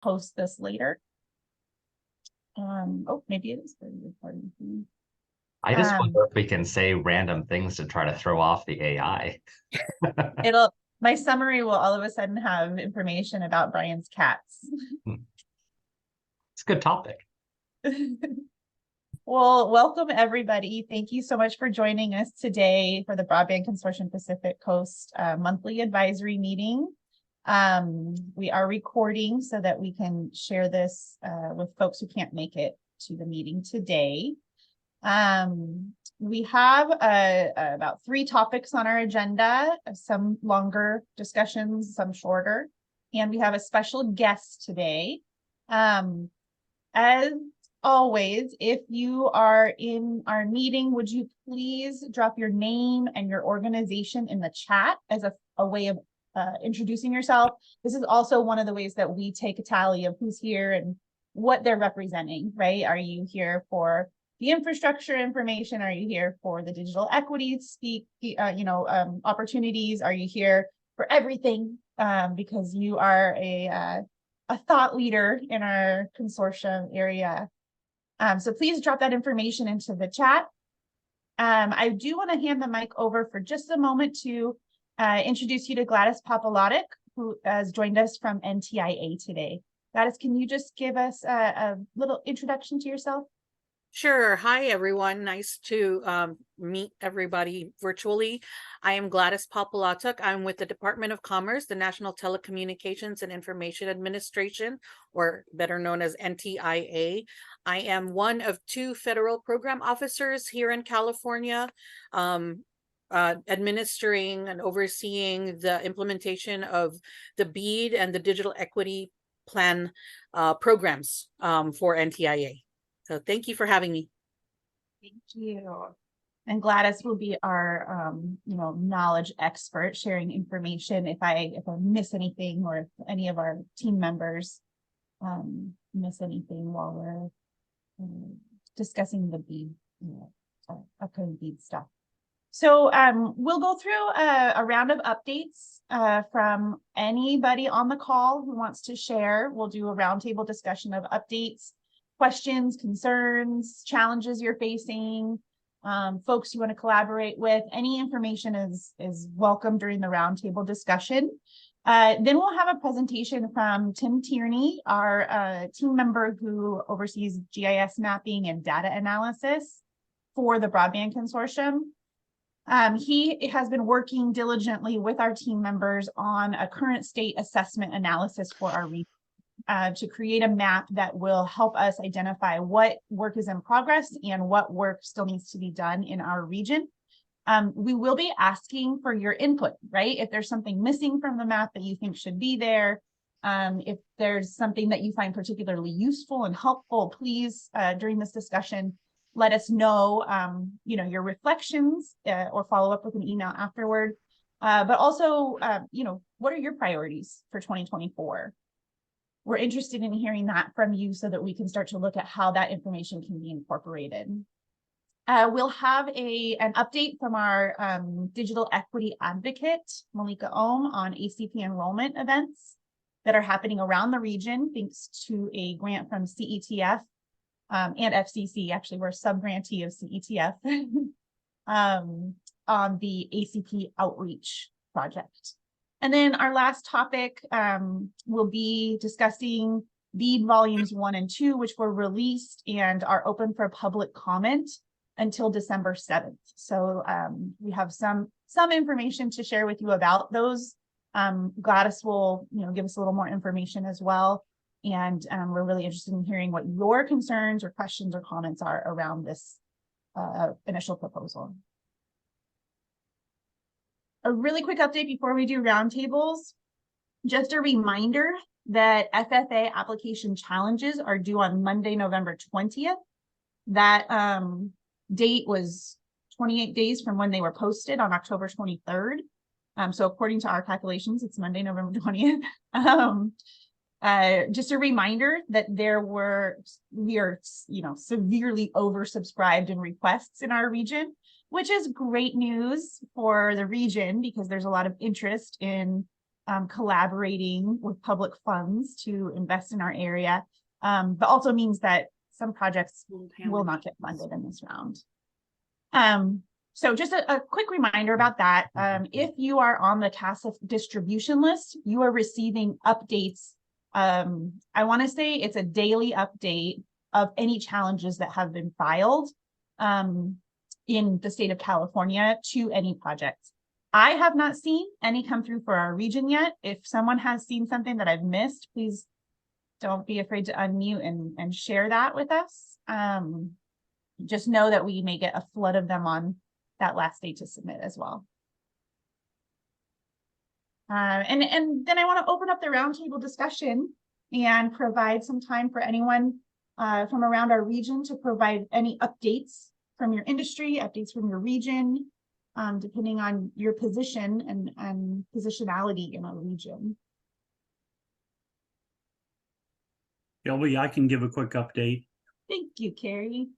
post this later. Oh, maybe it is for the recording. I just wonder if we can say random things to try to throw off the AI. My summary will all of a sudden have information about Brian's cats. It's a good topic. Well, welcome everybody. Thank you so much for joining us today for the Broadband Consortium Pacific Coast monthly advisory meeting. We are recording so that we can share this with folks who can't make it to the meeting today. We have about 3 topics on our agenda, some longer discussions, some shorter, and we have a special guest today. As always, if you are in our meeting, would you please drop your name and your organization in the chat as a way of introducing yourself. This is also one of the ways that we take a tally of who's here and what they're representing, right? Are you here for the infrastructure information? Are you here for the digital equity opportunities? Are you here for everything? Because you are a thought leader in our consortium area. So please drop that information into the chat. I do want to hand the mic over for just a moment to introduce you to Gladys Papalotic, who has joined us from NTIA today. Gladys, can you just give us a little introduction to yourself? Sure. Hi, everyone. Nice to meet everybody virtually. I am Gladys Papalotic. I'm with the Department of Commerce, the National Telecommunications and Information Administration, or better known as NTIA. I am one of 2 federal program officers here in California, administering and overseeing the implementation of the BEAD and the Digital Equity Plan programs for NTIA. So thank you for having me. Thank you. And Gladys will be our, knowledge expert, sharing information if I miss anything, or if any of our team members miss anything while we're discussing the BEAD, upcoming BEAD stuff. So we'll go through a round of updates from anybody on the call who wants to share. We'll do a roundtable discussion of updates, questions, concerns, challenges you're facing, folks you want to collaborate with. Any information is welcome during the roundtable discussion. Then we'll have a presentation from Tim Tierney, our team member who oversees GIS mapping and data analysis for the Broadband Consortium. He has been working diligently with our team members on a current state assessment analysis for our region. To create a map that will help us identify what work is in progress and what work still needs to be done in our region. We will be asking for your input, right? If there's something missing from the map that you think should be there, if there's something that you find particularly useful and helpful, please, during this discussion, let us know, your reflections or follow up with an email afterward. But also, what are your priorities for 2024? We're interested in hearing that from you so that we can start to look at how that information can be incorporated. We'll have an update from our digital equity advocate, Malika Ohm, on ACP enrollment events that are happening around the region, thanks to a grant from CETF and FCC. Actually, we're a sub-grantee of CETF on the ACP outreach project. And then our last topic will be discussing BEAD volumes 1 and 2, which were released and are open for public comment until December 7th. So we have some information to share with you about those. Gladys will give us a little more information as well. And we're really interested in hearing what your concerns or questions or comments are around this initial proposal. A really quick update before we do roundtables. Just a reminder that FFA application challenges are due on Monday, November 20th. That date was 28 days from when they were posted on October 23rd. So according to our calculations, it's Monday, November 20th. Just a reminder that we are severely oversubscribed in requests in our region, which is great news for the region because there's a lot of interest in collaborating with public funds to invest in our area, but also means that some projects will not get funded in this round. So just a quick reminder about that. If you are on the TASF distribution list, you are receiving updates. I want to say it's a daily update of any challenges that have been filed in the state of California to any projects. I have not seen any come through for our region yet. If someone has seen something that I've missed, please don't be afraid to unmute and share that with us. Just know that we may get a flood of them on that last day to submit as well. And then I want to open up the roundtable discussion and provide some time for anyone from around our region to provide any updates from your industry, updates from your region, depending on your position and positionality in our region. Shelby, I can give a quick update. Thank you, Carrie.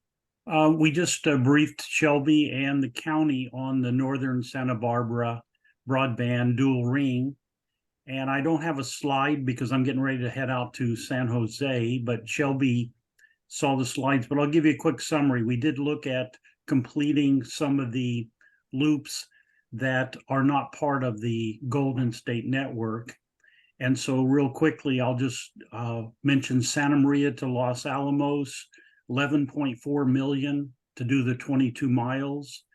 We just briefed Shelby and the county on the Northern Santa Barbara broadband dual ring. And I don't have a slide because I'm getting ready to head out to San Jose, but Shelby saw the slides, but I'll give you a quick summary. We did look at completing some of the loops that are not part of the Golden State Network. And so real quickly, I'll just mention Santa Maria to Los Alamos, 11.4 million to do the 22 miles.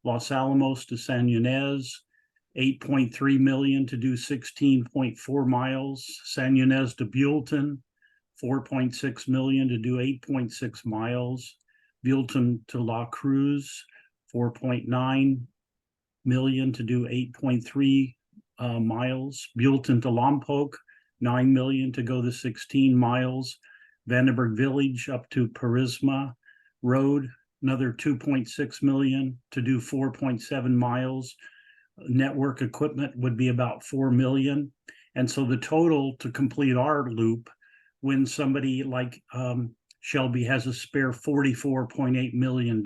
Los Alamos to San Ynez, 8.3 million to do 16.4 miles. San Ynez to Buellton, 4.6 million to do 8.6 miles. Buellton to La Cruz, 4.9 million to do 8.3 miles. Buellton to Lompoc, 9 million to go the 16 miles. Vandenberg Village up to Parisma Road, another 2.6 million to do 4.7 miles. Network equipment would be about 4 million. And so the total to complete our loop, when somebody like Shelby has a spare $44.8 million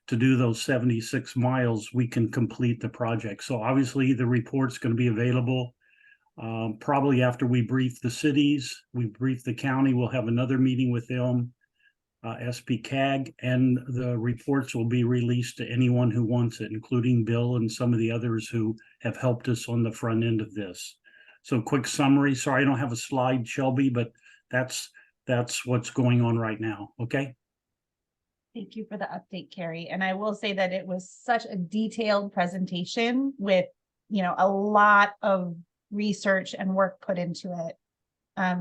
to do those 76 miles, we can complete the project. So obviously the report's going to be available probably after we brief the cities, we brief the county, we'll have another meeting with them, SPCAG, and the reports will be released to anyone who wants it, including Bill and some of the others who have helped us on the front end of this. So quick summary, sorry I don't have a slide, Shelby, but that's what's going on right now, okay? Thank you for the update, Carrie. And I will say that it was such a detailed presentation with, a lot of research and work put into it.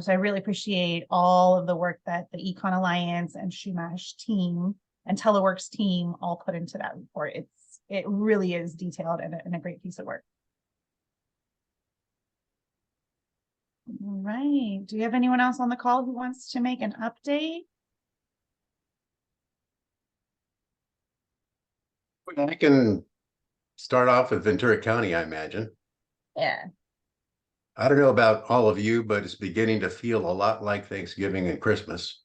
So I really appreciate all of the work that the Econ Alliance and Shumash team and Teleworks team all put into that report. It really is detailed and a great piece of work. All right. Do you have anyone else on the call who wants to make an update? I can start off with Ventura County, I imagine. Yeah. I don't know about all of you, but it's beginning to feel a lot like Thanksgiving and Christmas.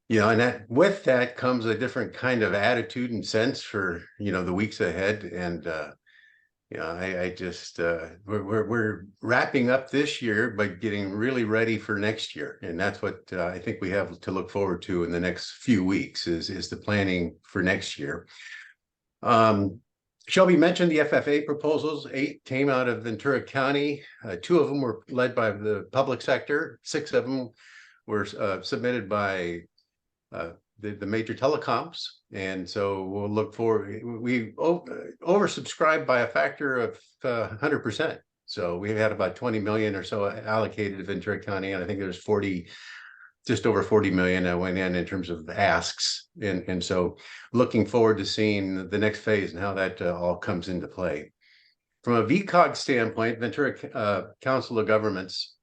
And with that comes a different kind of attitude and sense for, the weeks ahead. And, I just, we're wrapping up this year, but getting really ready for next year. And that's what I think we have to look forward to in the next few weeks is the planning for next year. Shelby mentioned the FFA proposals. 8 came out of Ventura County. 2 of them were led by the public sector. 6 of them were submitted by the major telecoms. And so we'll look forward. We oversubscribed by a factor of 100%. So we had about 20 million or so allocated to Ventura County. And I think there's just over 40 million that went in terms of asks. And so looking forward to seeing the next phase and how that all comes into play. From a VCOG standpoint, Ventura Council of Governments,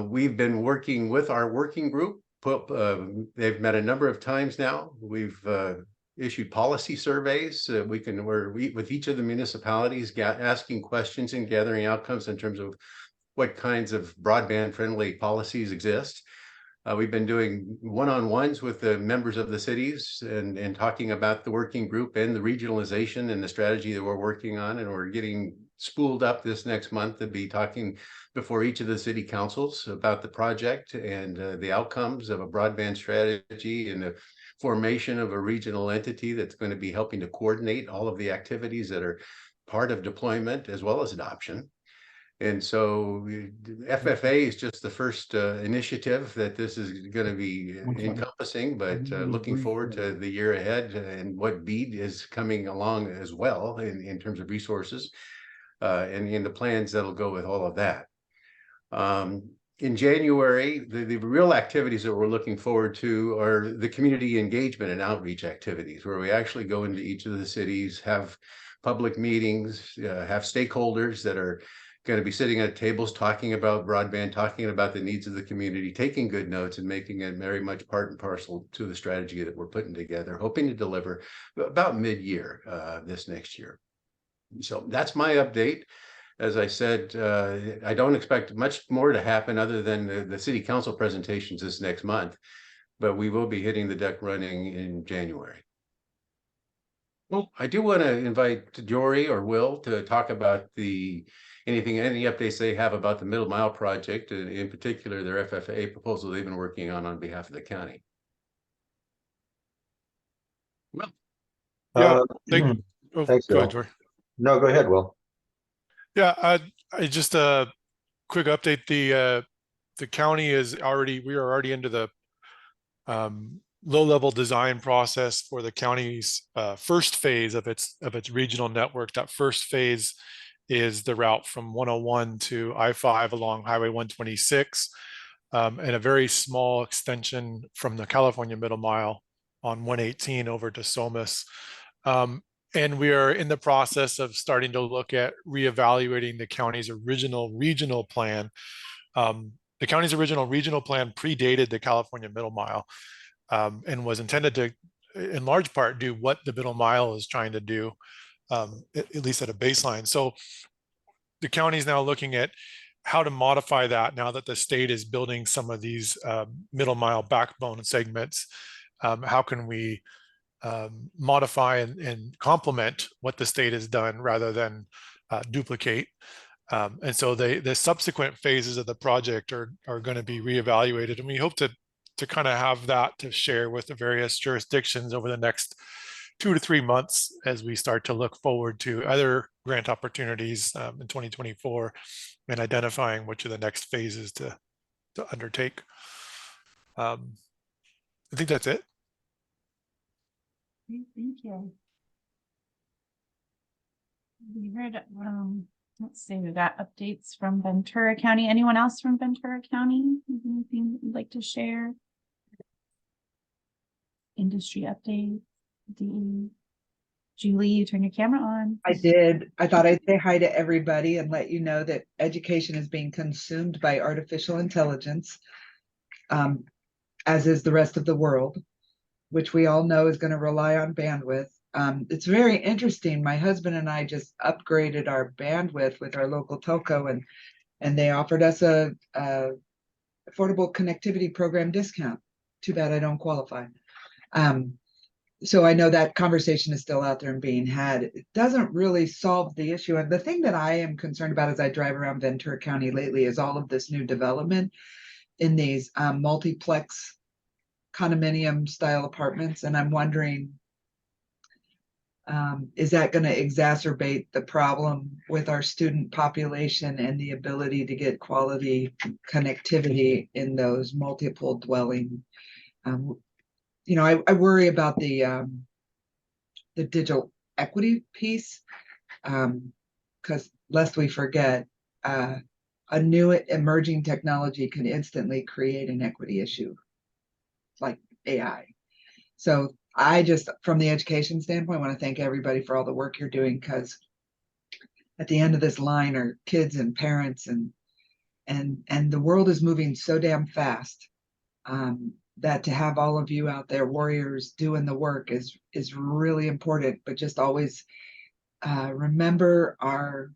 we've been working with our working group. They've met a number of times now. We've issued policy surveys. We're with each of the municipalities asking questions and gathering outcomes in terms of what kinds of broadband friendly policies exist. We've been doing one-on-ones with the members of the cities and talking about the working group and the regionalization and the strategy that we're working on. And we're getting spooled up this next month to be talking before each of the city councils about the project and the outcomes of a broadband strategy and the formation of a regional entity that's going to be helping to coordinate all of the activities that are part of deployment as well as adoption. And so FFA is just the first initiative that this is going to be encompassing, but looking forward to the year ahead and what BEAD is coming along as well in terms of resources and in the plans that'll go with all of that. In January, the real activities that we're looking forward to are the community engagement and outreach activities, where we actually go into each of the cities, have public meetings, have stakeholders that are going to be sitting at tables talking about broadband, talking about the needs of the community, taking good notes and making it very much part and parcel to the strategy that we're putting together, hoping to deliver about mid-year this next year. So that's my update. As I said, I don't expect much more to happen other than the city council presentations this next month, but we will be hitting the deck running in January. Well, I do want to invite Jory or Will to talk about any updates they have about the Middle Mile project, and in particular their FFA proposal they've been working on behalf of the county. Well, Yeah, Thanks, go ahead, Bill. Jory. No, go ahead, Will. Yeah, I just a quick update. The county we are already into the low-level design process for the county's first phase of its regional network. That first phase is the route from 101 to I-5 along Highway 126, and a very small extension from the California Middle Mile on 118 over to Somas. And we are in the process of starting to look at reevaluating the county's original regional plan. The county's original regional plan predated the California Middle Mile, and was intended to, in large part, do what the Middle Mile is trying to do, at least at a baseline. So the county is now looking at how to modify that now that the state is building some of these Middle Mile backbone segments. How can we modify and complement what the state has done rather than duplicate? And so the subsequent phases of the project are going to be reevaluated, and we hope to kind of have that to share with the various jurisdictions over the next 2 to 3 months as we start to look forward to other grant opportunities in 2024 and identifying which are the next phases to undertake. I think that's it. Thank you. We heard, let's see, we got updates from Ventura County. Anyone else from Ventura County? Anything you'd like to share? Industry update. Julie, you turn your camera on. I did. I thought I'd say hi to everybody and let you know that education is being consumed by artificial intelligence, as is the rest of the world, which we all know is going to rely on bandwidth. It's very interesting. My husband and I just upgraded our bandwidth with our local telco, and they offered us a affordable connectivity program discount. Too bad I don't qualify. So I know that conversation is still out there and being had. It doesn't really solve the issue. And the thing that I am concerned about as I drive around Ventura County lately is all of this new development in these multiplex condominium style apartments. And I'm wondering, is that going to exacerbate the problem with our student population and the ability to get quality connectivity in those multiple dwelling? You know, I worry about the digital equity piece, because lest we forget, a new emerging technology can instantly create an equity issue, like AI. So I just, from the education standpoint, want to thank everybody for all the work you're doing, because at the end of this line are kids and parents, and the world is moving so damn fast. That to have all of you out there, warriors, doing the work is really important. But just always remember our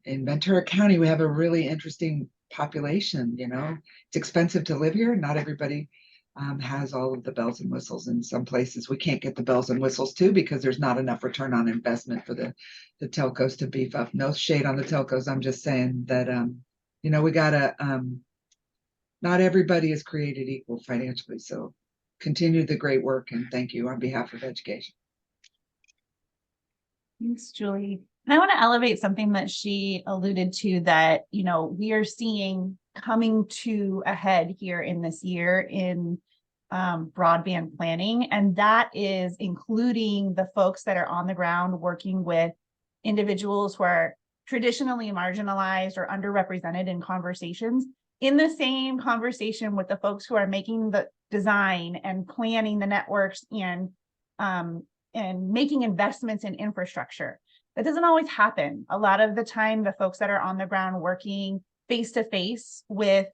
in Ventura County, we have a really interesting population. You know, it's expensive to live here. Not everybody has all of the bells and whistles. In some places, we can't get the bells and whistles too because there's not enough return on investment for the telcos to beef up. No shade on the telcos. I'm just saying that, you know, we gotta, not everybody is created equal financially. So continue the great work and thank you on behalf of education. Thanks, Julie. And I want to elevate something that she alluded to that, you know, we are seeing coming to a head here in this year in broadband planning. And that is including the folks that are on the ground working with individuals who are traditionally marginalized or underrepresented in conversations, in the same conversation with the folks who are making the design and planning the networks and making investments in infrastructure. That doesn't always happen. A lot of the time, the folks that are on the ground working face-to-face with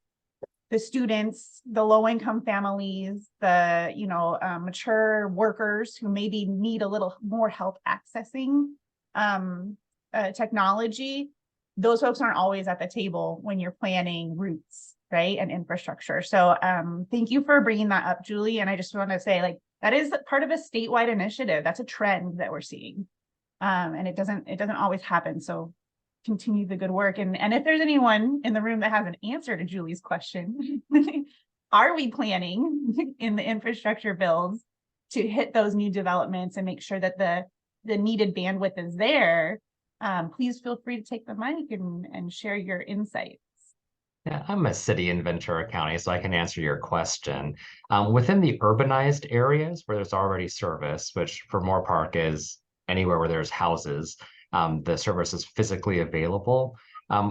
the students, the low-income families, the mature workers who maybe need a little more help accessing technology, those folks aren't always at the table when you're planning routes, right, and infrastructure. So thank you for bringing that up, Julie. And I just want to say, like, that is part of a statewide initiative. That's a trend that we're seeing. And it doesn't always happen. So continue the good work. And if there's anyone in the room that has an answer to Julie's question, are we planning in the infrastructure bills to hit those new developments and make sure that the needed bandwidth is there? Please feel free to take the mic and share your insights. Yeah, I'm a city in Ventura County, so I can answer your question. Within the urbanized areas where there's already service, which for Moore Park is anywhere where there's houses, the service is physically available.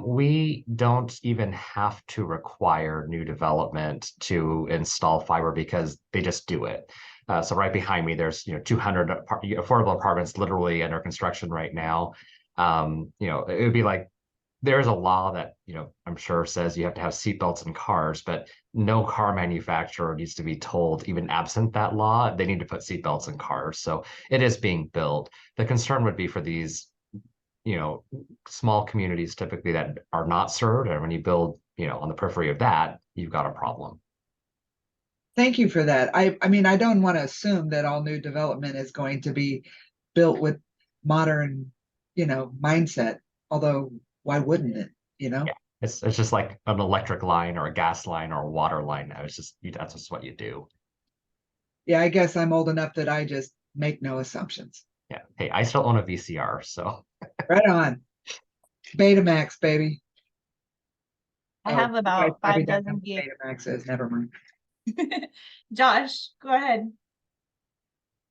We don't even have to require new development to install fiber because they just do it. So right behind me, there's 200 affordable apartments literally under construction right now. It would be like, there's a law that, I'm sure says you have to have seatbelts in cars, but no car manufacturer needs to be told, even absent that law, they need to put seatbelts in cars. So it is being built. The concern would be for these, small communities typically that are not served. And when you build, on the periphery of that, you've got a problem. Thank you for that. I mean, I don't want to assume that all new development is going to be built with modern, mindset, although why wouldn't it, Yeah. It's just like an electric line or a gas line or a water line. That's just what you do. Yeah, I guess I'm old enough that I just make no assumptions. Yeah. Hey, I still own a VCR, so. Right on. Betamax, baby. I have about 5 dozen Betamax is, never mind. Josh, go ahead.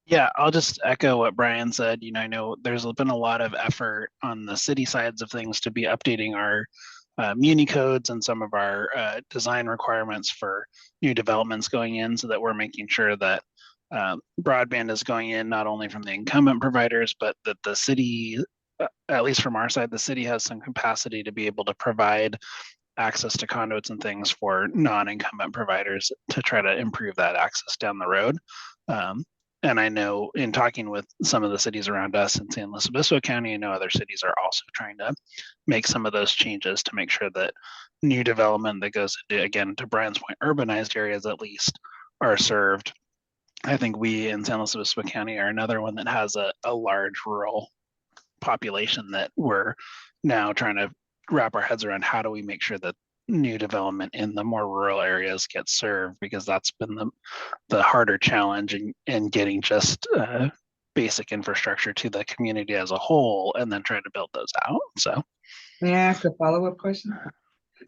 Yeah, I'll just echo what Brian said. I know there's been a lot of effort on the city sides of things to be updating our muni codes and some of our design requirements for new developments going in, so that we're making sure that broadband is going in not only from the incumbent providers, but that the city, at least from our side, the city has some capacity to be able to provide access to conduits and things for non-incumbent providers to try to improve that access down the road. And I know in talking with some of the cities around us in San Luis Obispo County, I know other cities are also trying to make some of those changes to make sure that new development that goes into, again, to Brian's point, urbanized areas at least are served. I think we in San Luis Obispo County are another one that has a large rural population that we're now trying to wrap our heads around. How do we make sure that new development in the more rural areas gets served, because that's been the harder challenge in getting just basic infrastructure to the community as a whole, and then trying to build those out. So may I ask a follow-up question?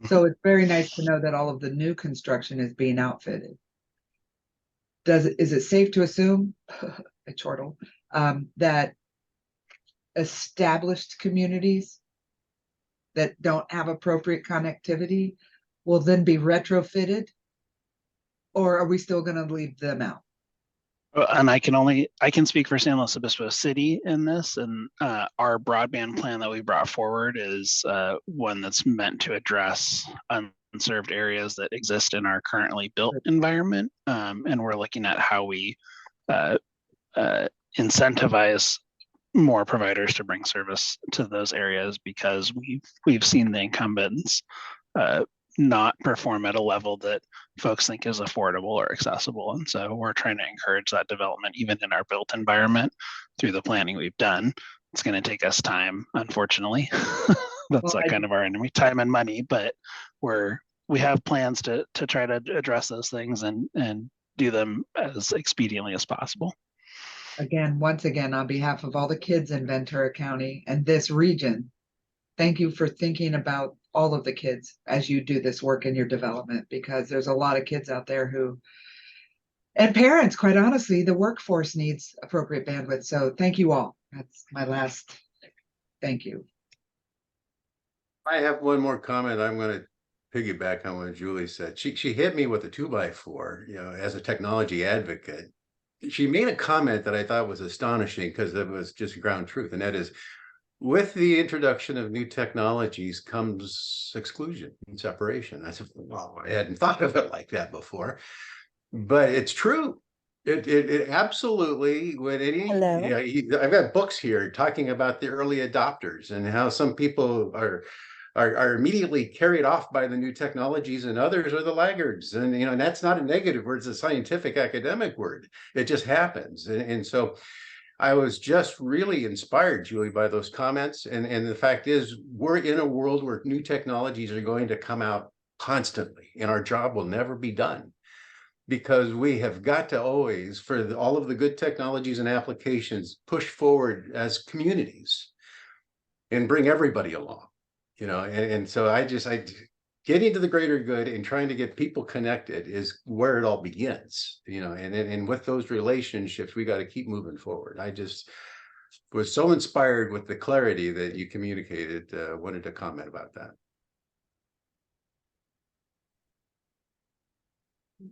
So it's very nice to know that all of the new construction is being outfitted. Is it safe to assume a chortle that established communities that don't have appropriate connectivity will then be retrofitted, or are we still going to leave them out? And I can speak for San Luis Obispo City in this, and our broadband plan that we brought forward is one that's meant to address unserved areas that exist in our currently built environment. And we're looking at how we incentivize more providers to bring service to those areas, because we've seen the incumbents not perform at a level that folks think is affordable or accessible. And so we're trying to encourage that development even in our built environment through the planning we've done. It's going to take us time, unfortunately. That's Well, kind of our enemy, time and money, but we have plans to try to address those things and do them as expediently as possible. Again, once again, on behalf of all the kids in Ventura County and this region, thank you for thinking about all of the kids as you do this work in your development, because there's a lot of kids out there who, and parents, quite honestly, the workforce needs appropriate bandwidth. So thank you all. That's my last thank you. I have one more comment. I'm going to piggyback on what Julie said. She hit me with a 2x4, you know, as a technology advocate. She made a comment that I thought was astonishing because it was just ground truth. And that is, with the introduction of new technologies comes exclusion and separation. I said, well, I hadn't thought of it like that before, but it's true. It absolutely, when any, Hello. yeah, I've got books here talking about the early adopters and how some people are immediately carried off by the new technologies and others are the laggards. And, you know, and that's not a negative word, it's a scientific academic word. It just happens. And so I was just really inspired, Julie, by those comments. And the fact is, we're in a world where new technologies are going to come out constantly, and our job will never be done, because we have got to always, for all of the good technologies and applications, push forward as communities and bring everybody along, you know. And so I getting to the greater good and trying to get people connected is where it all begins, you know. And with those relationships, we got to keep moving forward. I just was so inspired with the clarity that you communicated. Wanted to comment about that.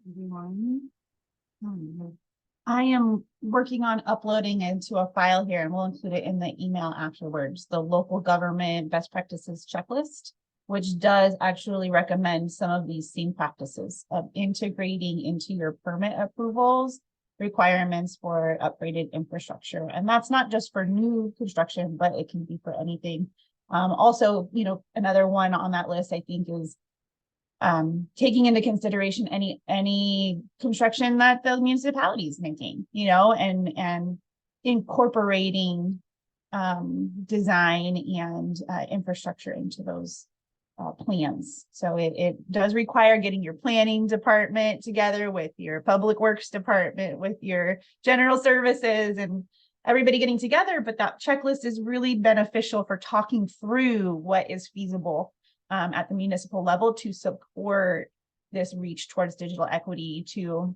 Everyone. I am working on uploading into a file here, and we'll include it in the email afterwards, the local government best practices checklist, which does actually recommend some of these same practices of integrating into your permit approvals requirements for upgraded infrastructure. And that's not just for new construction, but it can be for anything. Also, you know, another one on that list, I think, is taking into consideration any construction that the municipality is making, you know, and incorporating design and infrastructure into those plans. So it does require getting your planning department together with your public works department, with your general services, and everybody getting together. But that checklist is really beneficial for talking through what is feasible at the municipal level to support this reach towards digital equity, to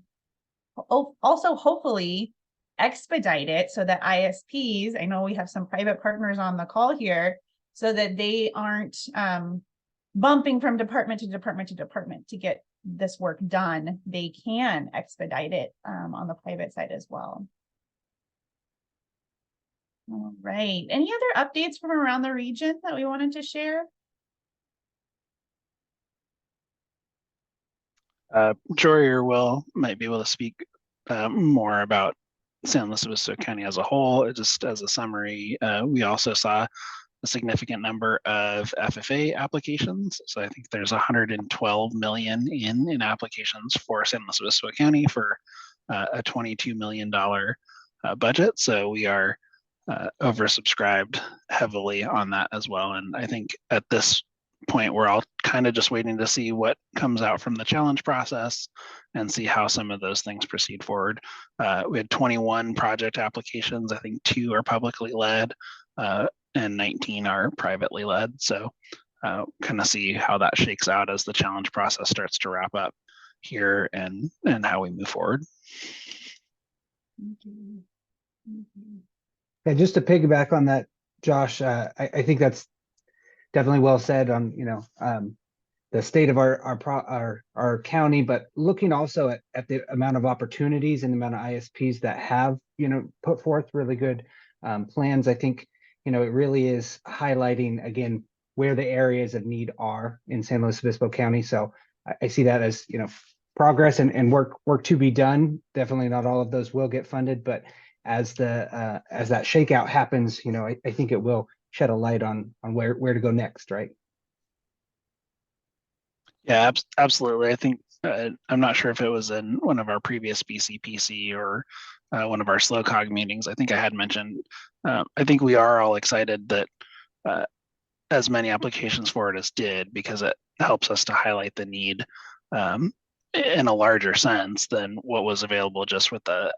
also hopefully expedite it so that ISPs, I know we have some private partners on the call here, so that they aren't bumping from department to department to department to get this work done. They can expedite it on the private side as well. All right. Any other updates from around the region that we wanted to share? Jory or Will might be able to speak more about San Luis Obispo County as a whole. Just as a summary, we also saw a significant number of FFA applications. So I think there's 112 million in applications for San Luis Obispo County for a $22 million budget. So we are oversubscribed heavily on that as well. And I think at this point, we're all kind of just waiting to see what comes out from the challenge process and see how some of those things proceed forward. We had 21 project applications. I think 2 are publicly led and 19 are privately led. So kind of see how that shakes out as the challenge process starts to wrap up here and how we move forward. Yeah, just to piggyback on that, Josh, I think that's definitely well said on, you know, the state of our county, but looking also at the amount of opportunities and the amount of ISPs that have, you know, put forth really good plans. I think, you know, it really is highlighting again where the areas of need are in San Luis Obispo County. So I see that as, you know, progress and work to be done. Definitely not all of those will get funded, but as that shakeout happens, you know, I think it will shed a light on where to go next, right? Yeah, absolutely. I think I'm not sure if it was in one of our previous BCPC or one of our slow cog meetings. I think I had mentioned. I think we are all excited that as many applications for it as did, because it helps us to highlight the need in a larger sense than what was available just with the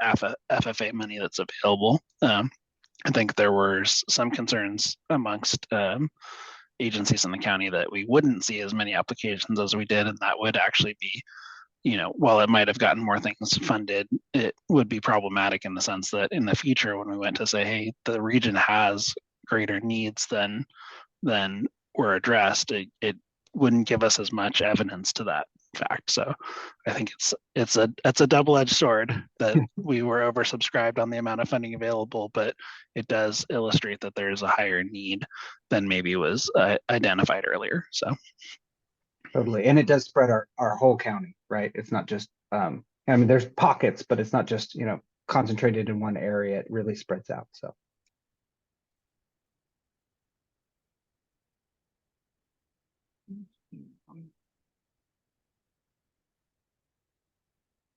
FFA money that's available. I think there were some concerns amongst agencies in the county that we wouldn't see as many applications as we did, and that would actually be, while it might have gotten more things funded, it would be problematic in the sense that in the future, when we went to say, hey, the region has greater needs than were addressed, it wouldn't give us as much evidence to that fact. So I think it's a double-edged sword that we were oversubscribed on the amount of funding available, but it does illustrate that there's a higher need than maybe was identified earlier. So Totally. And it does spread our whole county, right? It's not just, I mean, there's pockets, but it's not just, concentrated in one area. It really spreads out. So.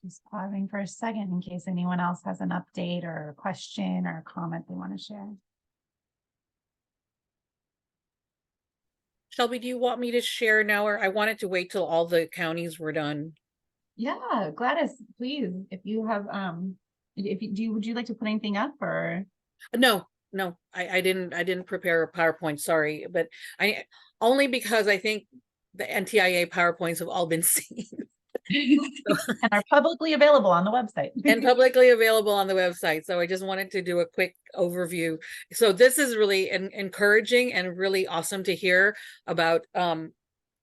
Just pausing for a second in case anyone else has an update or a question or a comment they want to share. Shelby, do you want me to share now, or I wanted to wait till all the counties were done? Yeah, Gladys, please, if you have, would you like to put anything up or? No, I didn't prepare a PowerPoint, sorry, but only because I think the NTIA PowerPoints have all been seen. And are publicly available on the website. And publicly available on the website. So I just wanted to do a quick overview. So this is really encouraging and really awesome to hear about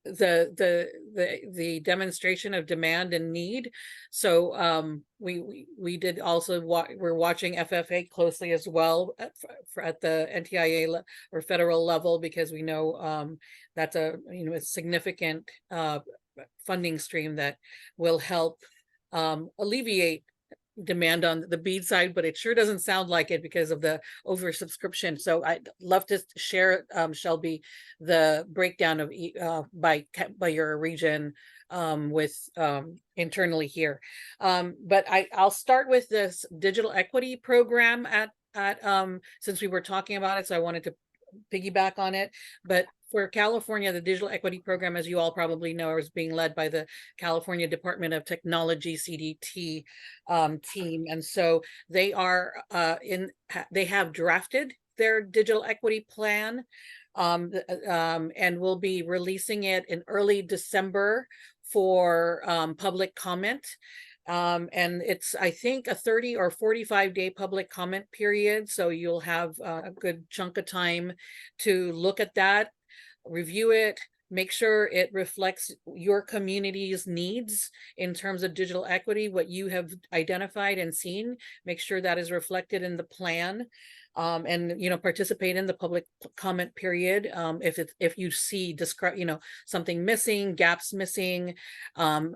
the demonstration of demand and need. So we did also we're watching FFA closely as well at the NTIA or federal level, because we know that's a a significant funding stream that will help alleviate demand on the bead side, but it sure doesn't sound like it because of the oversubscription. So I'd love to share, Shelby, the breakdown of by your region with internally here. But I'll start with this digital equity program at since we were talking about it, so I wanted to piggyback on it. But for California, the digital equity program, as you all probably know, is being led by the California Department of Technology CDT team. And so they are they have drafted their digital equity plan and will be releasing it in early December for public comment. And it's, I think, a 30 or 45-day public comment period. So you'll have a good chunk of time to look at that, review it, make sure it reflects your community's needs in terms of digital equity, what you have identified and seen. Make sure that is reflected in the plan. And participate in the public comment period if you see something missing, gaps missing,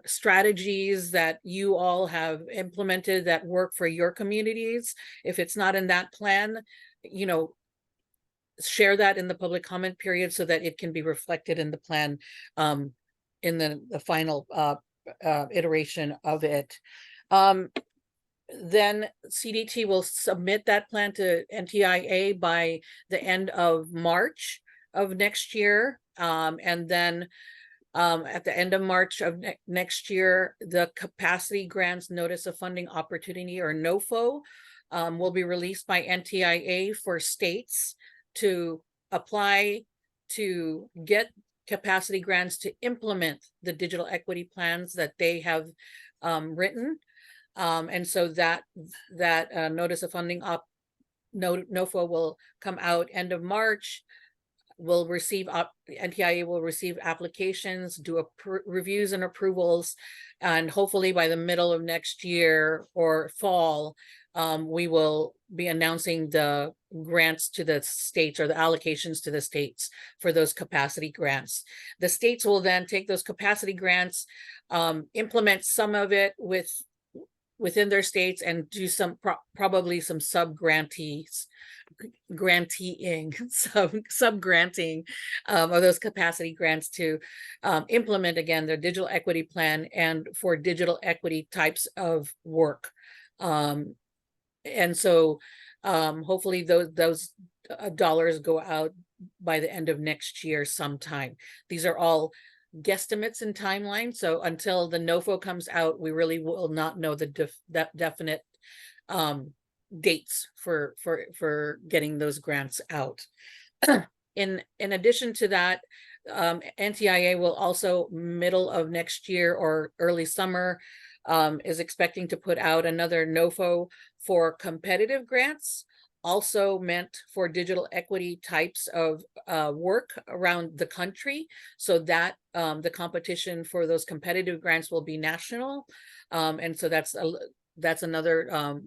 strategies that you all have implemented that work for your communities. If it's not in that plan, share that in the public comment period so that it can be reflected in the plan in the final iteration of it. Then CDT will submit that plan to NTIA by the end of March of next year. And then at the end of March of next year, the Capacity Grants Notice of Funding Opportunity, or NOFO, will be released by NTIA for states to apply to get capacity grants to implement the digital equity plans that they have written. And so that notice of funding NOFO will come out end of March. Will receive NTIA will receive applications, do reviews and approvals, and hopefully by the middle of next year or fall, we will be announcing the grants to the states, or the allocations to the states for those capacity grants. The states will then take those capacity grants, implement some of it with within their states and do some probably some granteeing, sub granting of those capacity grants to implement again their digital equity plan and for digital equity types of work. And so hopefully those dollars go out by the end of next year sometime. These are all guesstimates and timeline. So until the NOFO comes out, we really will not know the definite dates for getting those grants out. In addition to that, NTIA will also middle of next year or early summer is expecting to put out another NOFO for competitive grants, also meant for digital equity types of work around the country, so that the competition for those competitive grants will be national. And so that's another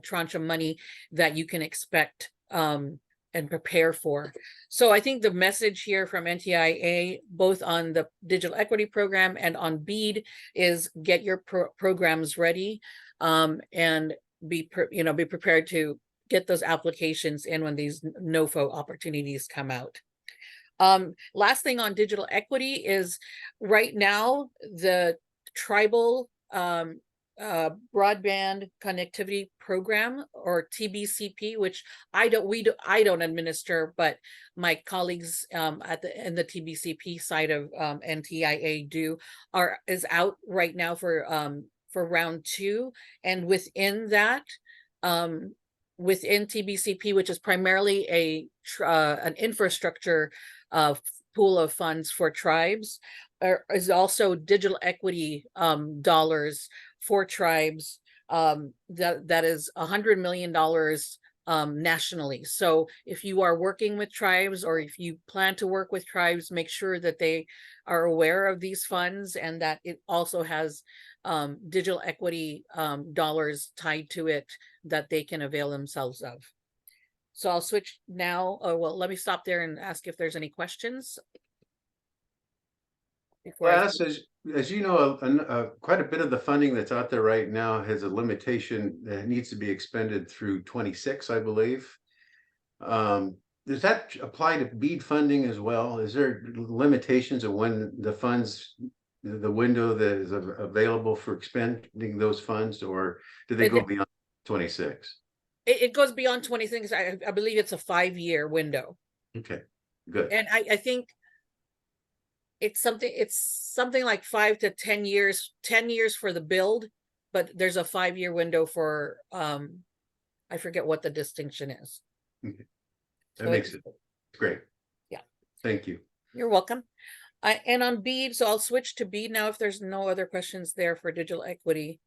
tranche of money that you can expect and prepare for. So I think the message here from NTIA, both on the digital equity program and on BEAD, is get your programs ready and be prepared to get those applications in when these NOFO opportunities come out. Last thing on digital equity is right now the tribal broadband connectivity program, or TBCP, which I don't administer, but my colleagues in the TBCP side of NTIA is out right now for round 2, and within that, within TBCP, which is primarily an infrastructure pool of funds for tribes, is also digital equity dollars for tribes that is $100 million nationally. So if you are working with tribes, or if you plan to work with tribes, make sure that they are aware of these funds and that it also has digital equity dollars tied to it that they can avail themselves of. So I'll switch now. Well, let me stop there and ask if there's any questions. Yes, as you know, quite a bit of the funding that's out there right now has a limitation that needs to be expended through 26, I believe. Does that apply to BEAD funding as well? Is there limitations of when the funds, the window that is available for expending those funds, or do they go beyond 26? It goes beyond 26. I believe it's a 5-year window. Okay, good. And I think it's something like 5 to 10 years, 10 years for the build, but there's a 5-year window for I forget what the distinction is. Okay. That makes it great. Yeah. Thank you. You're welcome. And on BEAD, so I'll switch to BEAD now if there's no other questions there for digital equity.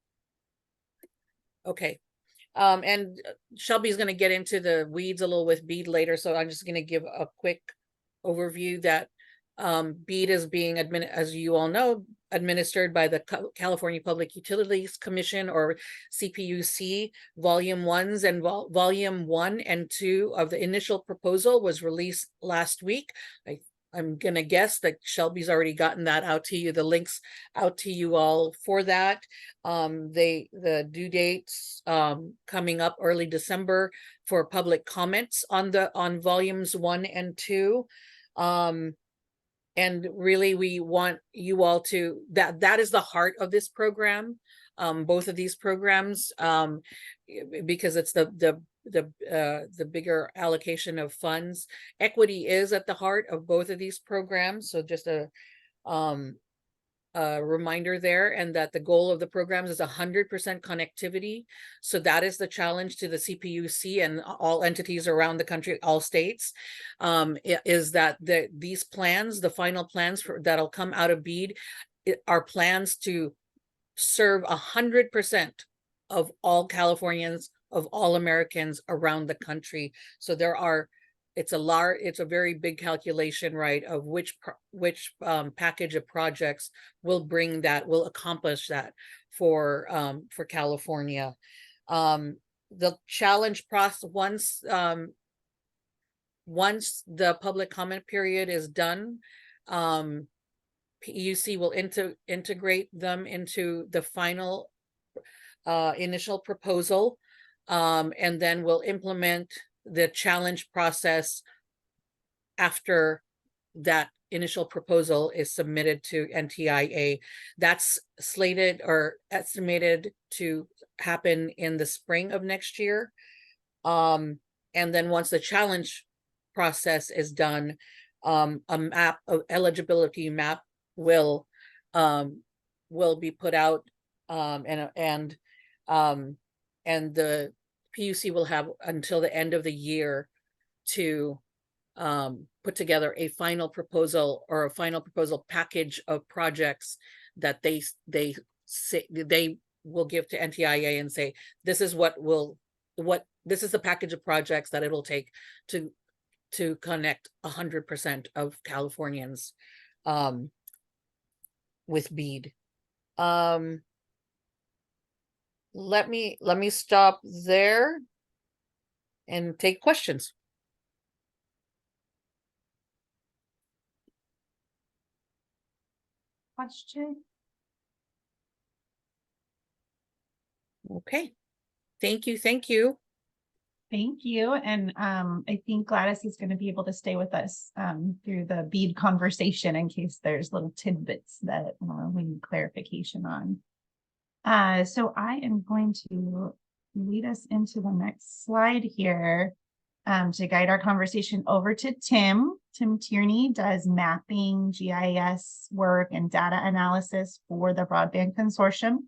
Okay. And Shelby's going to get into the weeds a little with BEAD later, so I'm just going to give a quick overview that BEAD is being, as you all know, administered by the California Public Utilities Commission, or CPUC. Volume 1 and 2 of the initial proposal was released last week. I'm going to guess that Shelby's already gotten that out to you, the links out to you all for that. The due dates coming up early December for public comments on volumes 1 and 2. And really, we want you all to, that is the heart of this program, both of these programs, because it's the bigger allocation of funds. Equity is at the heart of both of these programs. So just a reminder there, and that the goal of the programs is 100% connectivity. So that is the challenge to the CPUC and all entities around the country, all states, is that these plans, the final plans that'll come out of BEAD, are plans to serve 100% of all Californians, of all Americans around the country. So it's a very big calculation, right, of which package of projects will accomplish that for California. The challenge process, once the public comment period is done, PUC will integrate them into the final initial proposal. And then we'll implement the challenge process after that initial proposal is submitted to NTIA. That's slated or estimated to happen in the spring of next year. And then once the challenge process is done, a eligibility map will be put out, and the PUC will have until the end of the year to put together a final proposal or a final proposal package of projects that they say they will give to NTIA and say, this is this is the package of projects that it'll take to connect 100% of Californians with BEAD. Let me stop there and take questions. Question? Okay. Thank you. Thank you. Thank you. And I think Gladys is going to be able to stay with us through the BEAD conversation in case there's little tidbits that we need clarification on. So I am going to lead us into the next slide here to guide our conversation over to Tim. Tim Tierney does mapping, GIS work, and data analysis for the Broadband Consortium.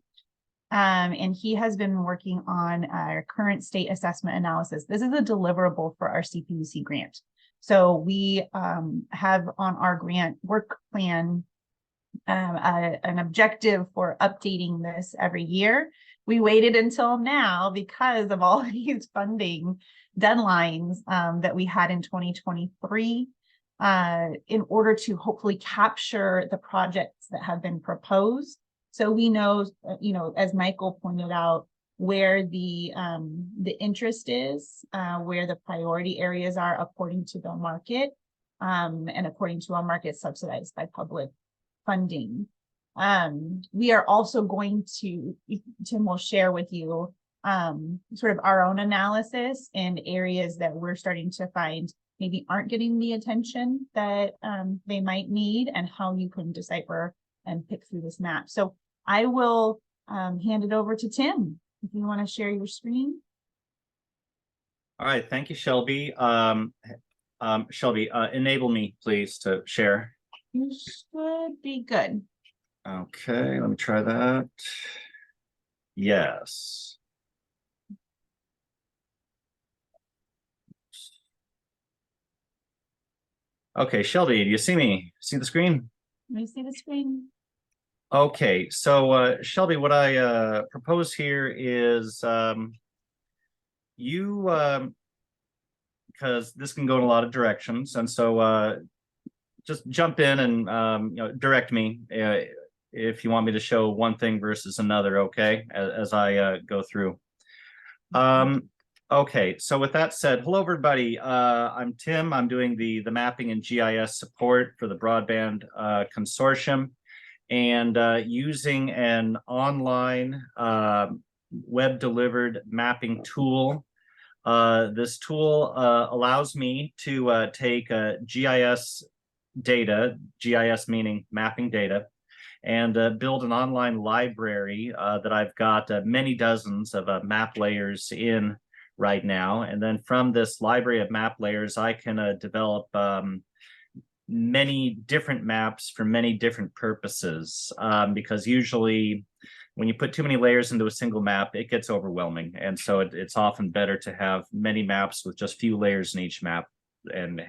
And he has been working on our current state assessment analysis. This is a deliverable for our CPUC grant. So we have on our grant work plan an objective for updating this every year. We waited until now because of all these funding deadlines that we had in 2023 in order to hopefully capture the projects that have been proposed. So we know, as Michael pointed out, where the interest is, where the priority areas are according to the market, and according to a market subsidized by public funding. We are also going to, Tim will share with you sort of our own analysis in areas that we're starting to find maybe aren't getting the attention that they might need, and how you can decipher and pick through this map. So I will hand it over to Tim if you want to share your screen. All right, thank you, Shelby. Shelby, enable me, please, to share. You should be good. Okay, let me try that. Yes. Okay, Shelby, do you see me? See the screen? Let me see the screen. Okay, so Shelby, what I propose here is because this can go in a lot of directions, and so just jump in and direct me if you want me to show one thing versus another, okay, as I go through. Okay, so with that said, hello everybody. I'm Tim. I'm doing the mapping and GIS support for the Broadband Consortium, and using an online web-delivered mapping tool. This tool allows me to take GIS data, GIS meaning mapping data, and build an online library that I've got many dozens of map layers in right now. And then from this library of map layers, I can develop many different maps for many different purposes, because usually when you put too many layers into a single map, it gets overwhelming. And so it's often better to have many maps with just few layers in each map and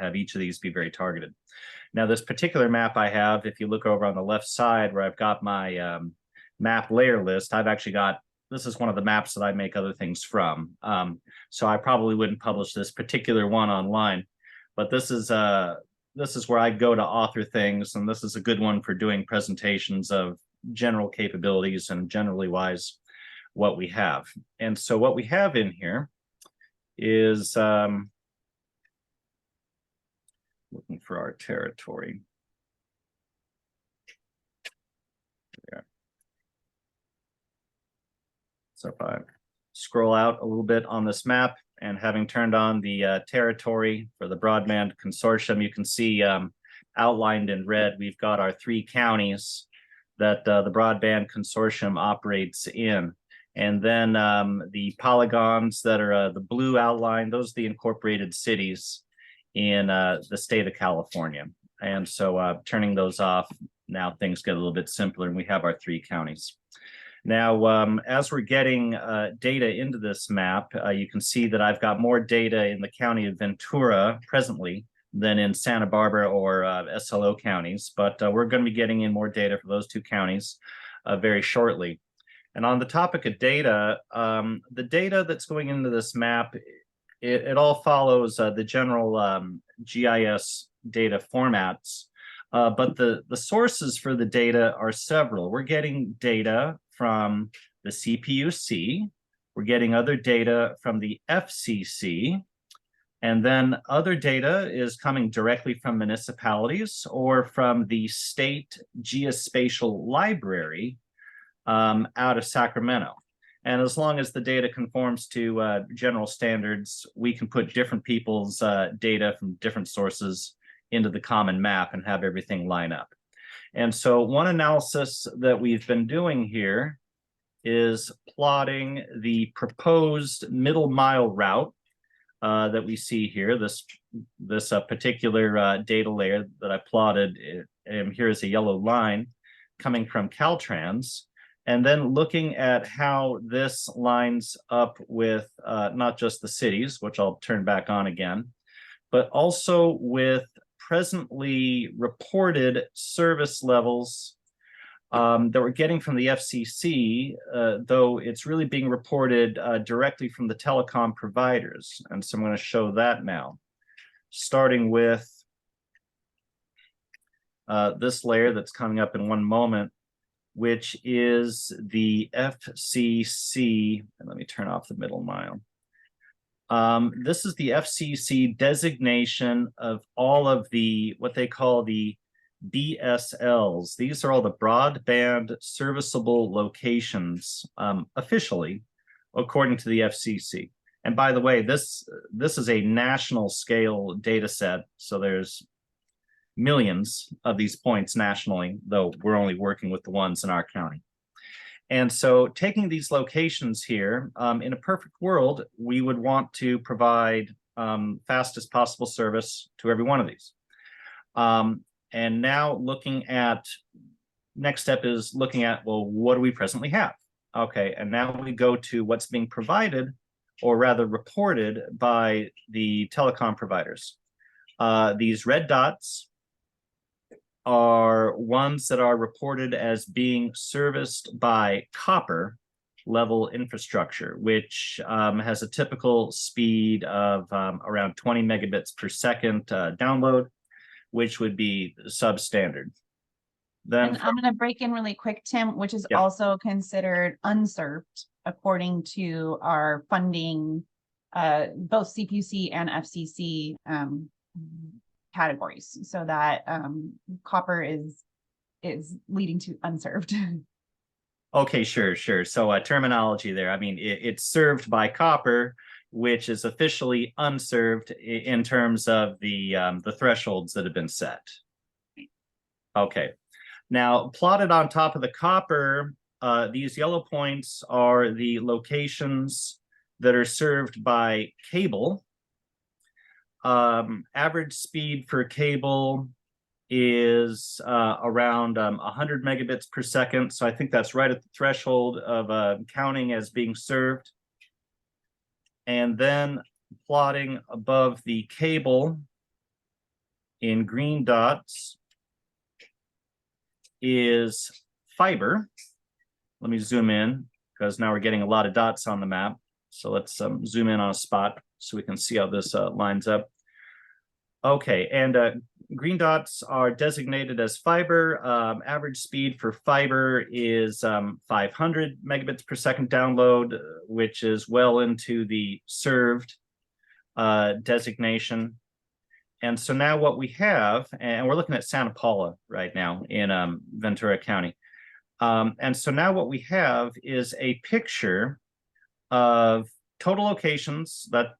have each of these be very targeted. Now, this particular map I have, if you look over on the left side where I've got my map layer list, I've actually got, this is one of the maps that I make other things from. So I probably wouldn't publish this particular one online, but this is where I go to author things, and this is a good one for doing presentations of general capabilities and generally wise what we have. And so what we have in here is looking for our territory. There. So if I scroll out a little bit on this map, and having turned on the territory for the broadband consortium, you can see outlined in red, we've got our 3 counties that the broadband consortium operates in. And then the polygons that are the blue outline, those are the incorporated cities in the state of California. And so turning those off, now things get a little bit simpler, and we have our 3 counties. Now, as we're getting data into this map, you can see that I've got more data in the county of Ventura presently than in Santa Barbara or SLO counties, but we're going to be getting in more data for those 2 counties very shortly. And on the topic of data, the data that's going into this map, it all follows the general GIS data formats, but the sources for the data are several. We're getting data from the CPUC, we're getting other data from the FCC, and then other data is coming directly from municipalities or from the state geospatial library out of Sacramento. And as long as the data conforms to general standards, we can put different people's data from different sources into the common map and have everything line up. And so one analysis that we've been doing here is plotting the proposed middle mile route that we see here, this particular data layer that I plotted, and here is a yellow line coming from Caltrans, and then looking at how this lines up with not just the cities, which I'll turn back on again, but also with presently reported service levels that we're getting from the FCC, though it's really being reported directly from the telecom providers. And so I'm going to show that now, starting with this layer that's coming up in one moment, which is the FCC. And let me turn off the middle mile. This is the FCC designation of all of the, what they call the BSLs. These are all the broadband serviceable locations officially, according to the FCC. And by the way, this is a national scale data set. So there's millions of these points nationally, though we're only working with the ones in our county. And so taking these locations here, in a perfect world, we would want to provide fastest possible service to every one of these. And now looking at, next step is looking at, well, what do we presently have? Okay, and now we go to what's being provided, or rather reported by the telecom providers. These red dots are ones that are reported as being serviced by copper level infrastructure, which has a typical speed of around 20 megabits per second download, which would be substandard. Then and I'm going to break in really quick, Tim, which is also considered unserved according to our funding, both CPUC and FCC categories, so that copper is leading to unserved. Okay, sure. So terminology there. I mean, it's served by copper, which is officially unserved in terms of the thresholds that have been set. Okay. Now, plotted on top of the copper, these yellow points are the locations that are served by cable. Average speed for cable is around 100 megabits per second. So I think that's right at the threshold of counting as being served. And then plotting above the cable in green dots is fiber. Let me zoom in, because now we're getting a lot of dots on the map. So let's zoom in on a spot so we can see how this lines up. Okay, and green dots are designated as fiber. Average speed for fiber is 500 megabits per second download, which is well into the served designation. And so now what we have, and we're looking at Santa Paula right now in Ventura County. And so now what we have is a picture of total locations that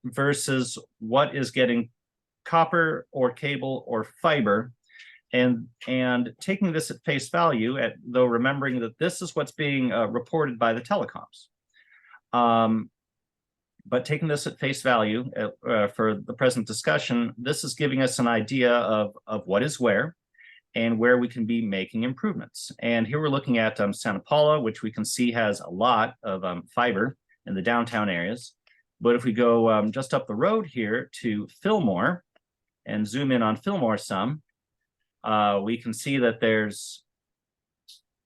versus what is getting copper or cable or fiber, and taking this at face value, though remembering that this is what's being reported by the telecoms. But taking this at face value for the present discussion, this is giving us an idea of what is where and where we can be making improvements. And here we're looking at Santa Paula, which we can see has a lot of fiber in the downtown areas. But if we go just up the road here to Fillmore and zoom in on Fillmore some, we can see that there's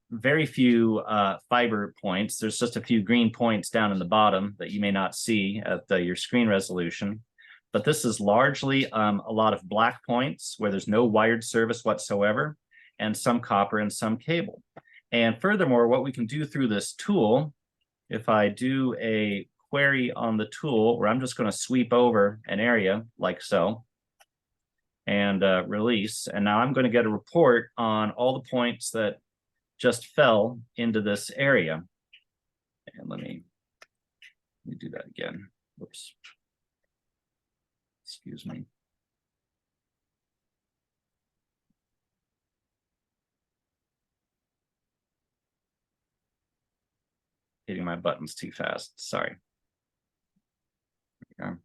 very few fiber points. There's just a few green points down in the bottom that you may not see at your screen resolution. But this is largely a lot of black points where there's no wired service whatsoever, and some copper and some cable. And furthermore, what we can do through this tool, if I do a query on the tool where I'm just going to sweep over an area like so, and release, and now I'm going to get a report on all the points that just fell into this area. And let me do that again. Whoops. Excuse me. Hitting my buttons too fast. Sorry. There we go.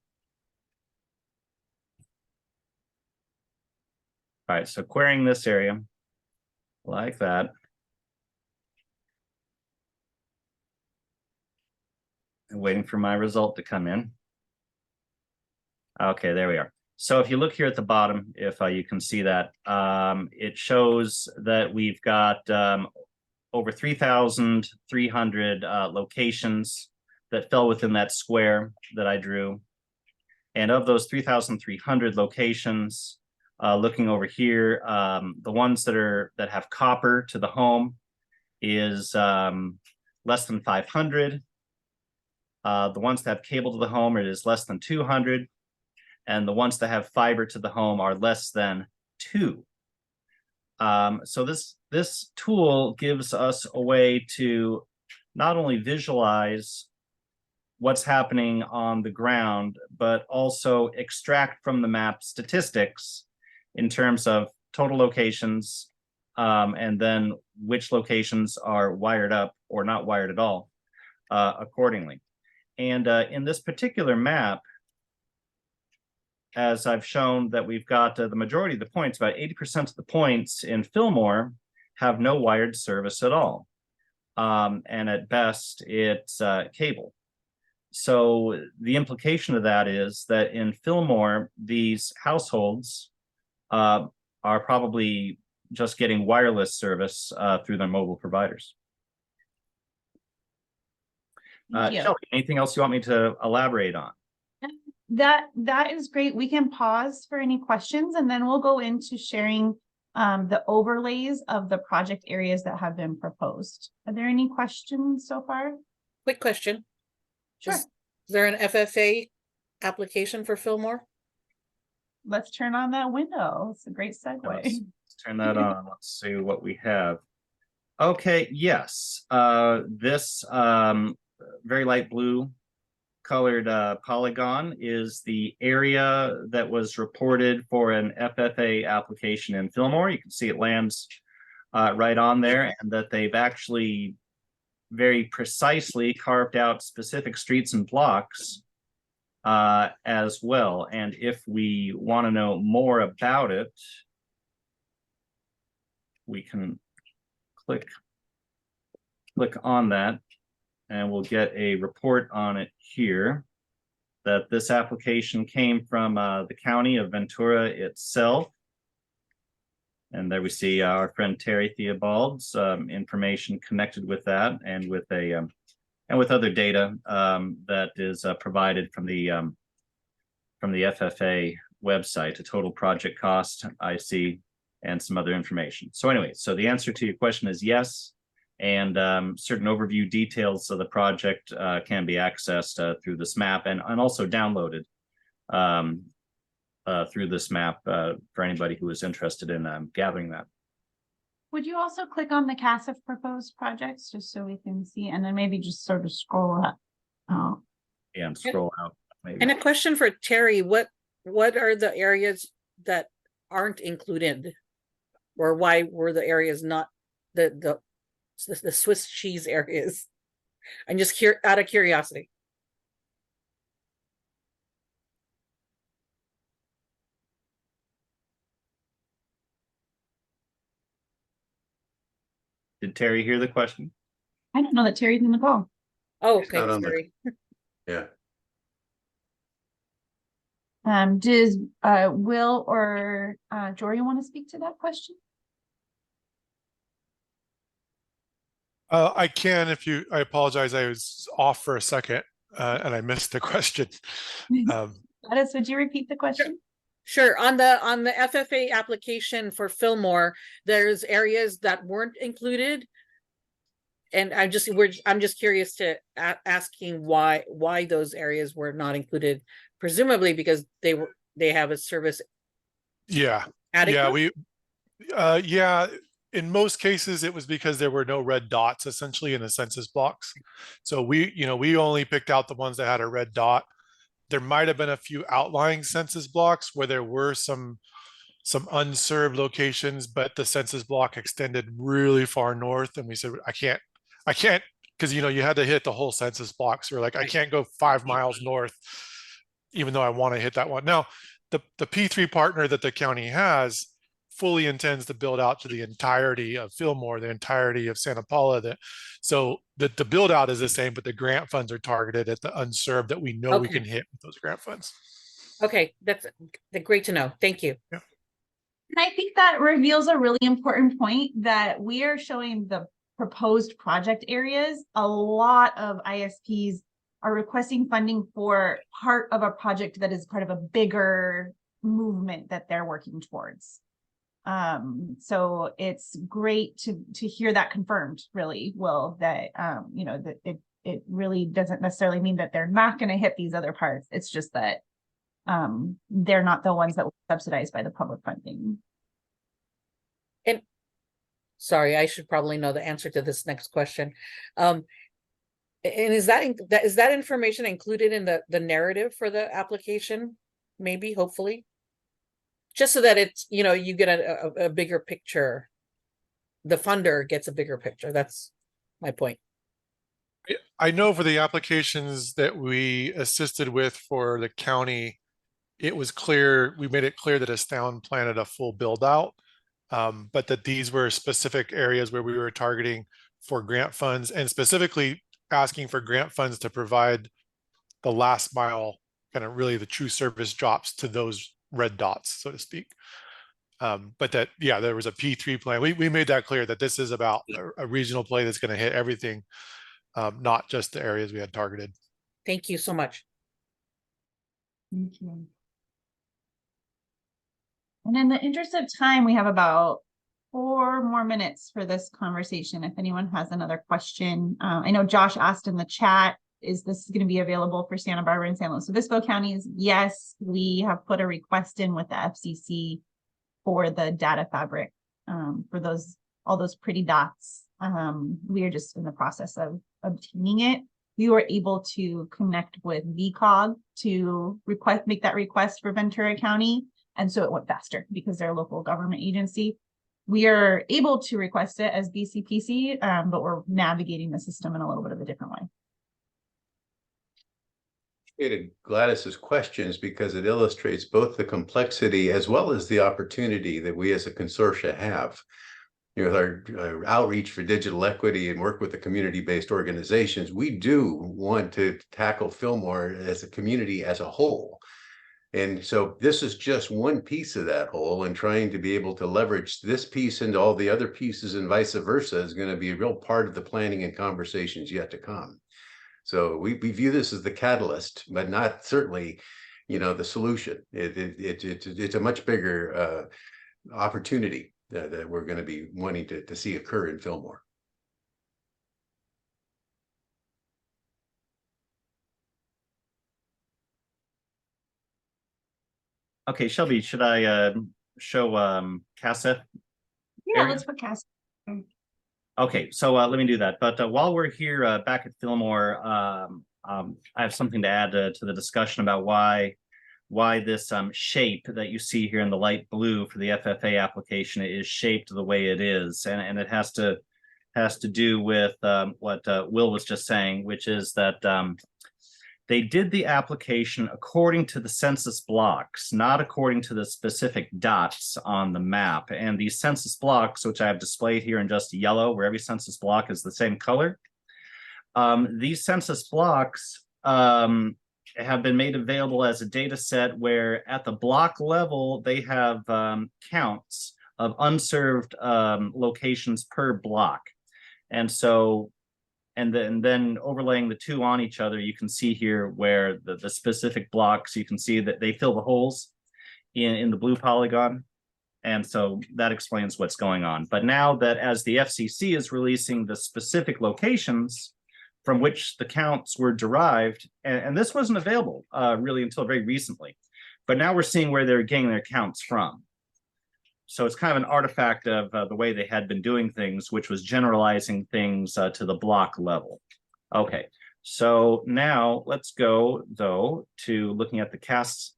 All right, so querying this area like that. And waiting for my result to come in. Okay, there we are. So if you look here at the bottom, if you can see that, it shows that we've got over 3,300 locations that fell within that square that I drew. And of those 3,300 locations, looking over here, the ones that have copper to the home is less than 500. The ones that have cable to the home, it is less than 200. And the ones that have fiber to the home are less than 2. So this tool gives us a way to not only visualize what's happening on the ground, but also extract from the map statistics in terms of total locations, and then which locations are wired up or not wired at all accordingly. And in this particular map, as I've shown that we've got the majority of the points, about 80% of the points in Fillmore have no wired service at all. And at best, it's cable. So the implication of that is that in Fillmore, these households are probably just getting wireless service through their mobile providers. Shelby, anything else you want me to elaborate on? That is great. We can pause for any questions, and then we'll go into sharing the overlays of the project areas that have been proposed. Are there any questions so far? Quick question. Sure. Is there an FFA application for Fillmore? Let's turn on that window. It's a great segue. Let's turn that on. Let's see what we have. Okay, yes. This very light blue colored polygon is the area that was reported for an FFA application in Fillmore. You can see it lands right on there, and that they've actually very precisely carved out specific streets and blocks as well. And if we want to know more about it, we can click on that, and we'll get a report on it here that this application came from the county of Ventura itself. And there we see our friend Terry Theobald's information connected with that, and with other data that is provided from the FFA website, a total project cost I see, and some other information. So anyway, so the answer to your question is yes, and certain overview details of the project can be accessed through this map, and also downloaded through this map for anybody who is interested in gathering that. Would you also click on the CAS of proposed projects just so we can see, and then maybe just sort of scroll up Oh, Yeah, and scroll out. Maybe. And a question for Terry, what are the areas that aren't included? Or why were the areas not the Swiss cheese areas? I'm just out of curiosity. Did Terry hear the question? I didn't know that Terry's in the call. Oh, It's okay, not on the- sorry. Yeah. Does Will or Jory want to speak to that question? I can if you, I apologize, I was off for a second and I missed the question. Gladys, would you repeat the question? Sure. On the FFA application for Fillmore, there's areas that weren't included. And I'm just curious to asking why those areas were not included, presumably because they have a service. Yeah. Adequate? Yeah, in most cases, it was because there were no red dots essentially in the census blocks. So we only picked out the ones that had a red dot. There might have been a few outlying census blocks where there were some unserved locations, but the census block extended really far north. And we said, I can't, because you had to hit the whole census block. So we're like, I can't go 5 miles north, even though I want to hit that one. Now, the P3 partner that the county has fully intends to build out to the entirety of Fillmore, the entirety of Santa Paula. So the build out is the same, but the grant funds are targeted at the unserved that we know we can hit with those grant funds. Okay, that's great to know. Thank you. Yeah. And I think that reveals a really important point that we are showing the proposed project areas. A lot of ISPs are requesting funding for part of a project that is part of a bigger movement that they're working towards. So it's great to hear that confirmed, really, Will, that that it really doesn't necessarily mean that they're not going to hit these other parts. It's just that they're not the ones that were subsidized by the public funding. And sorry, I should probably know the answer to this next question. And is that information included in the narrative for the application? Maybe, hopefully, just so that it's you get a bigger picture. The funder gets a bigger picture. That's my point. I know for the applications that we assisted with for the county, it was clear, we made it clear that Astound planned a full build out, but that these were specific areas where we were targeting for grant funds and specifically asking for grant funds to provide the last mile, kind of really the true service drops to those red dots, so to speak. But that, yeah, there was a P3 plan. We made that clear that this is about a regional play that's going to hit everything, not just the areas we had targeted. Thank you so much. Thank you. And in the interest of time, we have about 4 more minutes for this conversation. If anyone has another question, I know Josh asked in the chat, is this going to be available for Santa Barbara and San Luis Obispo counties? Yes, we have put a request in with the FCC for the data fabric for all those pretty dots. We are just in the process of obtaining it. We were able to connect with VCOG to make that request for Ventura County. And so it went faster because they're a local government agency. We are able to request it as BCPC, but we're navigating the system in a little bit of a different way. Gladys's questions because it illustrates both the complexity as well as the opportunity that we as a consortia have. Our outreach for digital equity and work with the community-based organizations, we do want to tackle Fillmore as a community as a whole. And so this is just one piece of that whole, and trying to be able to leverage this piece into all the other pieces and vice versa is going to be a real part of the planning and conversations yet to come. So we view this as the catalyst, but not certainly, the solution. It's a much bigger opportunity that we're going to be wanting to see occur in Fillmore. Okay, Shelby, should I show CASA? Yeah, area? let's put CASA. Okay, so let me do that. But while we're here back at Fillmore, I have something to add to the discussion about why this shape that you see here in the light blue for the FFA application is shaped the way it is, and it has to do with what Will was just saying, which is that they did the application according to the census blocks, not according to the specific dots on the map. And these census blocks, which I have displayed here in just yellow, where every census block is the same color, these census blocks have been made available as a data set where at the block level, they have counts of unserved locations per block. And so, and then overlaying the two on each other, you can see here where the specific blocks, you can see that they fill the holes in the blue polygon. And so that explains what's going on. But now that as the FCC is releasing the specific locations from which the counts were derived, and this wasn't available really until very recently, but now we're seeing where they're getting their counts from. So it's kind of an artifact of the way they had been doing things, which was generalizing things to the block level. Okay, so now let's go though to looking at the CASF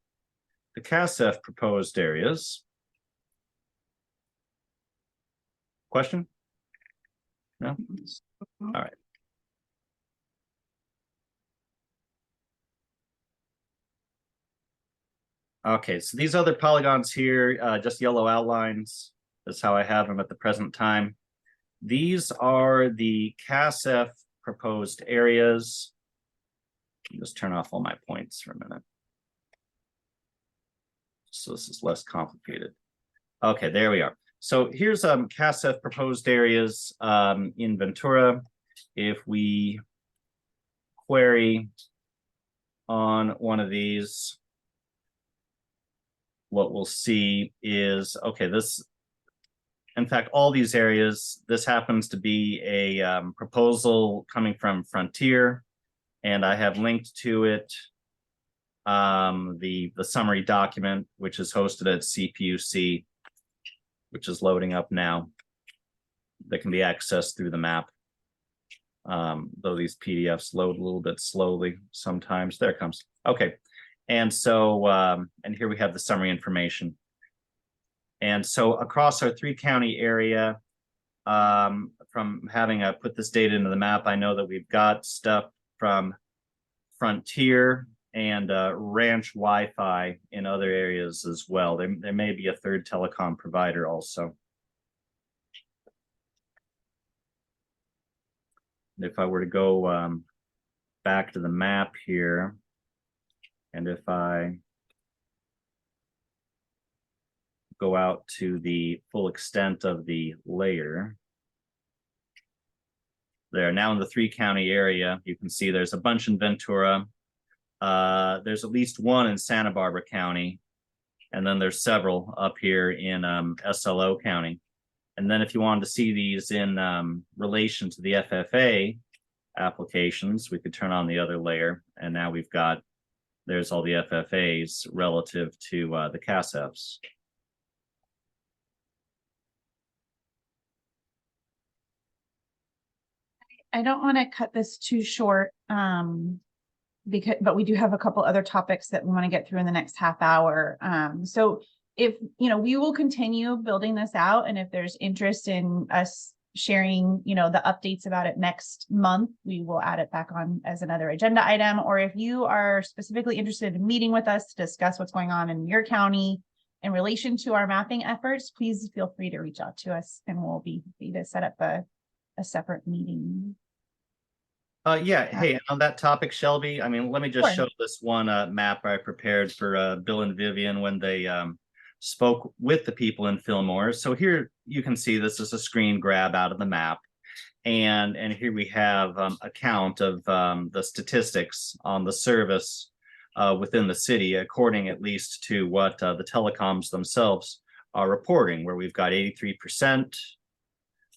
proposed areas. Question? No? All right. Okay, so these other polygons here, just yellow outlines. That's how I have them at the present time. These are the CASF proposed areas. Just turn off all my points for a minute. So this is less complicated. Okay, there we are. So here's CASF proposed areas in Ventura. If we query on one of these, what we'll see is, okay, this, in fact, all these areas, this happens to be a proposal coming from Frontier, and I have linked to it the summary document, which is hosted at CPUC, which is loading up now, that can be accessed through the map. Though these PDFs load a little bit slowly sometimes. There it comes. Okay. And so, and here we have the summary information. And so across our 3-county area, from having put this data into the map, I know that we've got stuff from Frontier and Ranch Wi-Fi in other areas as well. There may be a third telecom provider also. If I were to go back to the map here, and if I go out to the full extent of the layer, there now in the 3-county area, you can see there's a bunch in Ventura. There's at least one in Santa Barbara County, and then there's several up here in SLO County. And then if you wanted to see these in relation to the FFA applications, we could turn on the other layer, and now we've got, there's all the FFAs relative to the CASFs. I don't want to cut this too short, but we do have a couple other topics that we want to get through in the next half hour. So if, we will continue building this out, and if there's interest in us sharing, the updates about it next month, we will add it back on as another agenda item. Or if you are specifically interested in meeting with us to discuss what's going on in your county in relation to our mapping efforts, please feel free to reach out to us, and we'll be happy to set up a separate meeting. Yeah, hey, on that topic, Shelby, I mean, let me just Sure. show this one map I prepared for Bill and Vivian when they spoke with the people in Fillmore. So here you can see this is a screen grab out of the map. And here we have a count of the statistics on the service within the city, according at least to what the telecoms themselves are reporting, where we've got 83%,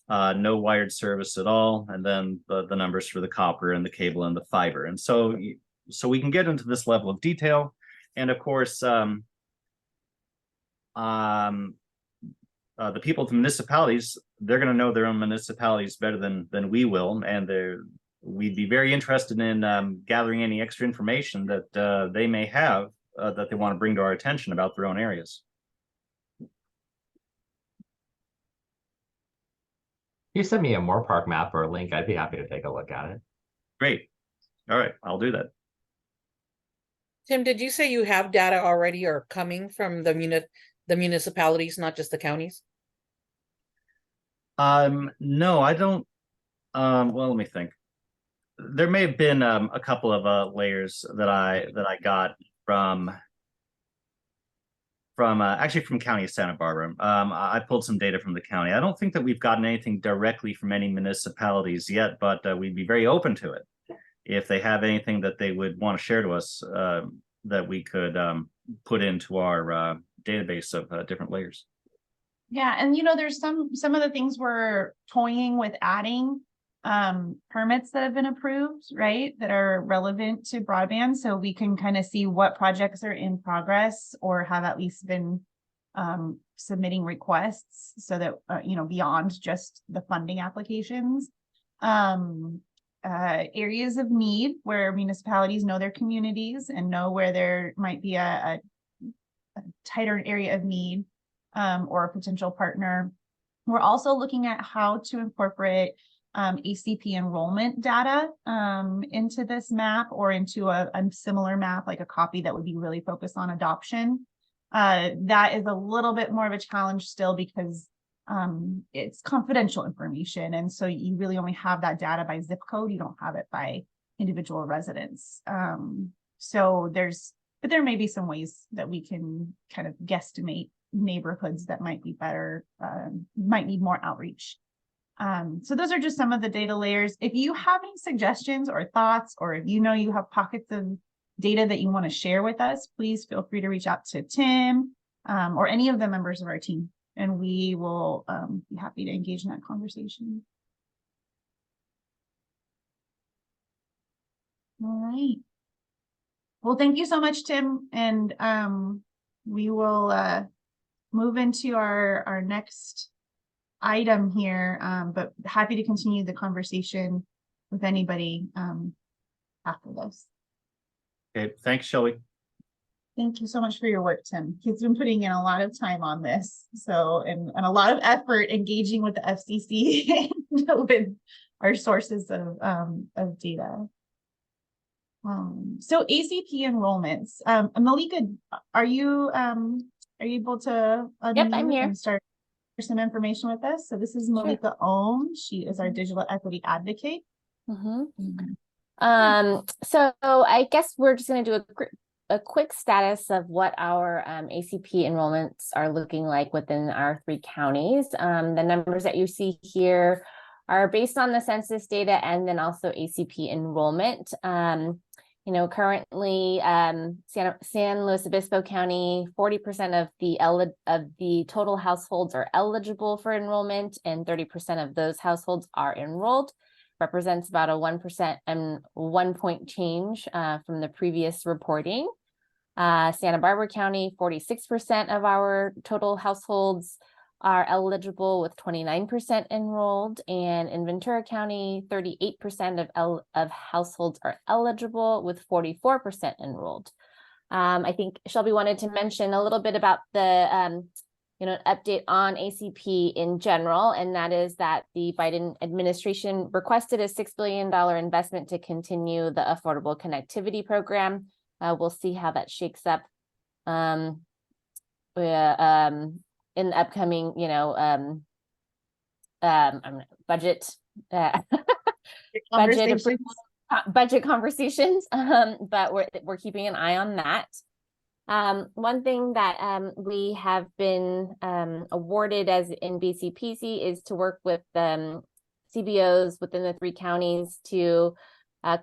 no wired service at all, and then the numbers for the copper and the cable and the fiber. And so we can get into this level of detail. And of course, the people at the municipalities, they're going to know their own municipalities better than we will, and we'd be very interested in gathering any extra information that they may have that they want to bring to our attention about their own areas. If you send me a Moore Park map or a link, I'd be happy to take a look at it. Great. All right, I'll do that. Tim, did you say you have data already or coming from the municipalities, not just the counties? No, I don't. Well, let me think. There may have been a couple of layers that I got from actually from County of Santa Barbara. I pulled some data from the county. I don't think that we've gotten anything directly from any municipalities yet, but we'd be very open to it if they have anything that they would want to share to us that we could put into our database of different layers. Yeah, and there's some of the things we're toying with adding permits that have been approved, right, that are relevant to broadband, so we can kind of see what projects are in progress or have at least been submitting requests, so that beyond just the funding applications. Areas of need where municipalities know their communities and know where there might be a tighter area of need, or a potential partner. We're also looking at how to incorporate ACP enrollment data into this map, or into a similar map, like a copy that would be really focused on adoption. That is a little bit more of a challenge still, because it's confidential information, and so you really only have that data by zip code. You don't have it by individual residents. But there may be some ways that we can kind of guesstimate neighborhoods that might be better, might need more outreach. So those are just some of the data layers. If you have any suggestions or thoughts, or if you have pockets of data that you want to share with us, please feel free to reach out to Tim or any of the members of our team, and we will be happy to engage in that conversation. All right. Well, thank you so much, Tim. And we will move into our next item here, but happy to continue the conversation with anybody after this. Okay, thanks, Shelby. Thank you so much for your work, Tim. He's been putting in a lot of time on this, and a lot of effort engaging with the FCC and with our sources of data. So ACP enrollments. Malika, are you able to Yep, I'm here. and start some information with us? So this is Malika Ohm. She is our digital equity advocate. So I guess we're just going to do a quick status of what our ACP enrollments are looking like within our 3 counties. The numbers that you see here are based on the census data and then also ACP enrollment. Currently San Luis Obispo County, 40% of the total households are eligible for enrollment, and 30% of those households are enrolled. Represents about a 1% and 1 point change from the previous reporting. Santa Barbara County, 46% of our total households are eligible, with 29% enrolled, and in Ventura County, 38% of households are eligible, with 44% enrolled. I think Shelby wanted to mention a little bit about the update on ACP in general, and that is that the Biden administration requested a $6 billion investment to continue the Affordable Connectivity Program. We'll see how that shakes up in the upcoming, budget budget conversations, but we're keeping an eye on that. One thing that we have been awarded as in BCPC is to work with CBOs within the 3 counties to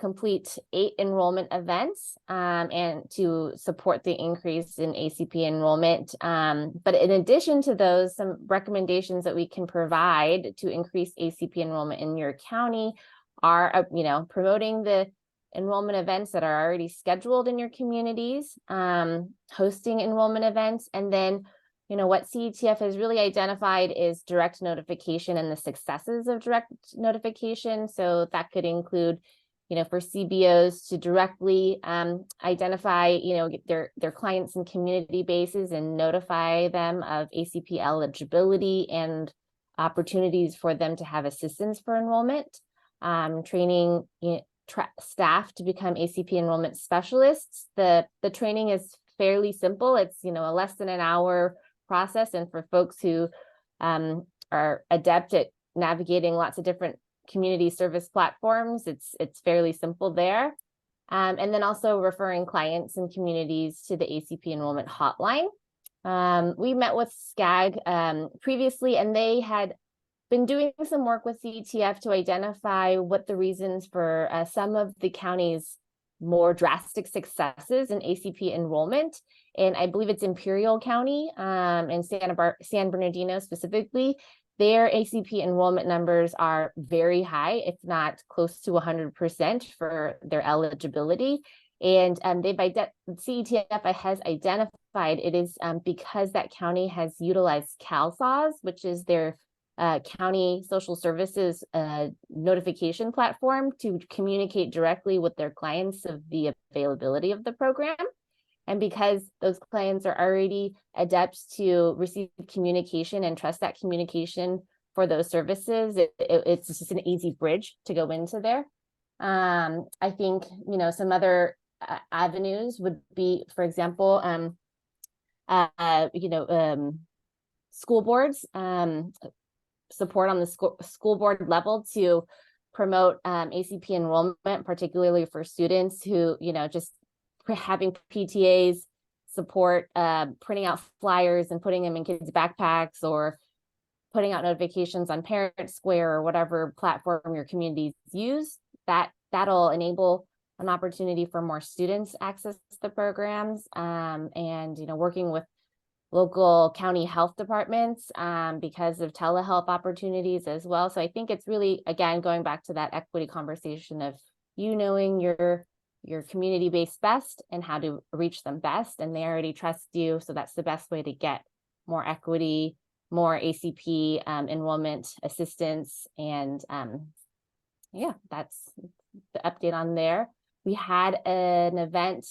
complete 8 enrollment events and to support the increase in ACP enrollment. But in addition to those, some recommendations that we can provide to increase ACP enrollment in your county are, promoting the enrollment events that are already scheduled in your communities, hosting enrollment events, and then what CETF has really identified is direct notification and the successes of direct notification. So that could include, for CBOs to directly identify, their clients and community bases and notify them of ACP eligibility and opportunities for them to have assistance for enrollment, training staff to become ACP enrollment specialists. The training is fairly simple. It's, a less than an hour process. And for folks who are adept at navigating lots of different community service platforms, it's fairly simple there. And then also referring clients and communities to the ACP enrollment hotline. We met with SCAG previously, and they had been doing some work with CETF to identify what the reasons for some of the county's more drastic successes in ACP enrollment. And I believe it's Imperial County and San Bernardino specifically. Their ACP enrollment numbers are very high, if not close to 100% for their eligibility. And CETF has identified it is because that county has utilized CalSAWS, which is their county social services notification platform, to communicate directly with their clients of the availability of the program. And because those clients are already adept to receive communication and trust that communication for those services, it's just an easy bridge to go into there. I think, some other avenues would be, for example, school boards, support on the school board level to promote ACP enrollment, particularly for students who, just having PTAs support printing out flyers and putting them in kids' backpacks, or putting out notifications on Parent Square or whatever platform your communities use. That'll enable an opportunity for more students access the programs, and working with local county health departments because of telehealth opportunities as well. So I think it's really, again, going back to that equity conversation of knowing your community-based best and how to reach them best, and they already trust you. So that's the best way to get more equity, more ACP enrollment assistance. And that's the update on there. We had an event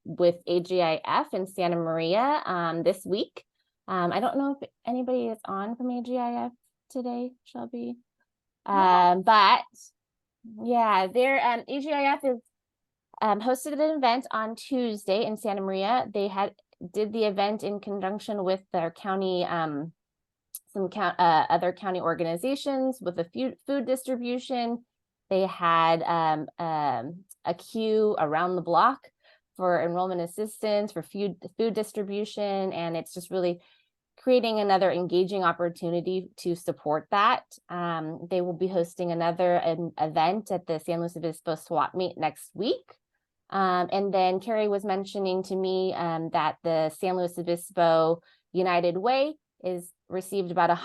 with AGIF in Santa Maria this week. I don't know if anybody is on from AGIF today, Shelby. But yeah, AGIF is hosted an event on Tuesday in Santa Maria. They did the event in conjunction with their county, other county organizations with a food distribution. They had a queue around the block for enrollment assistance, for food distribution, and it's just really creating another engaging opportunity to support that. They will be hosting another event at the San Luis Obispo swap meet next week. And then Carrie was mentioning to me that the San Luis Obispo United Way is received about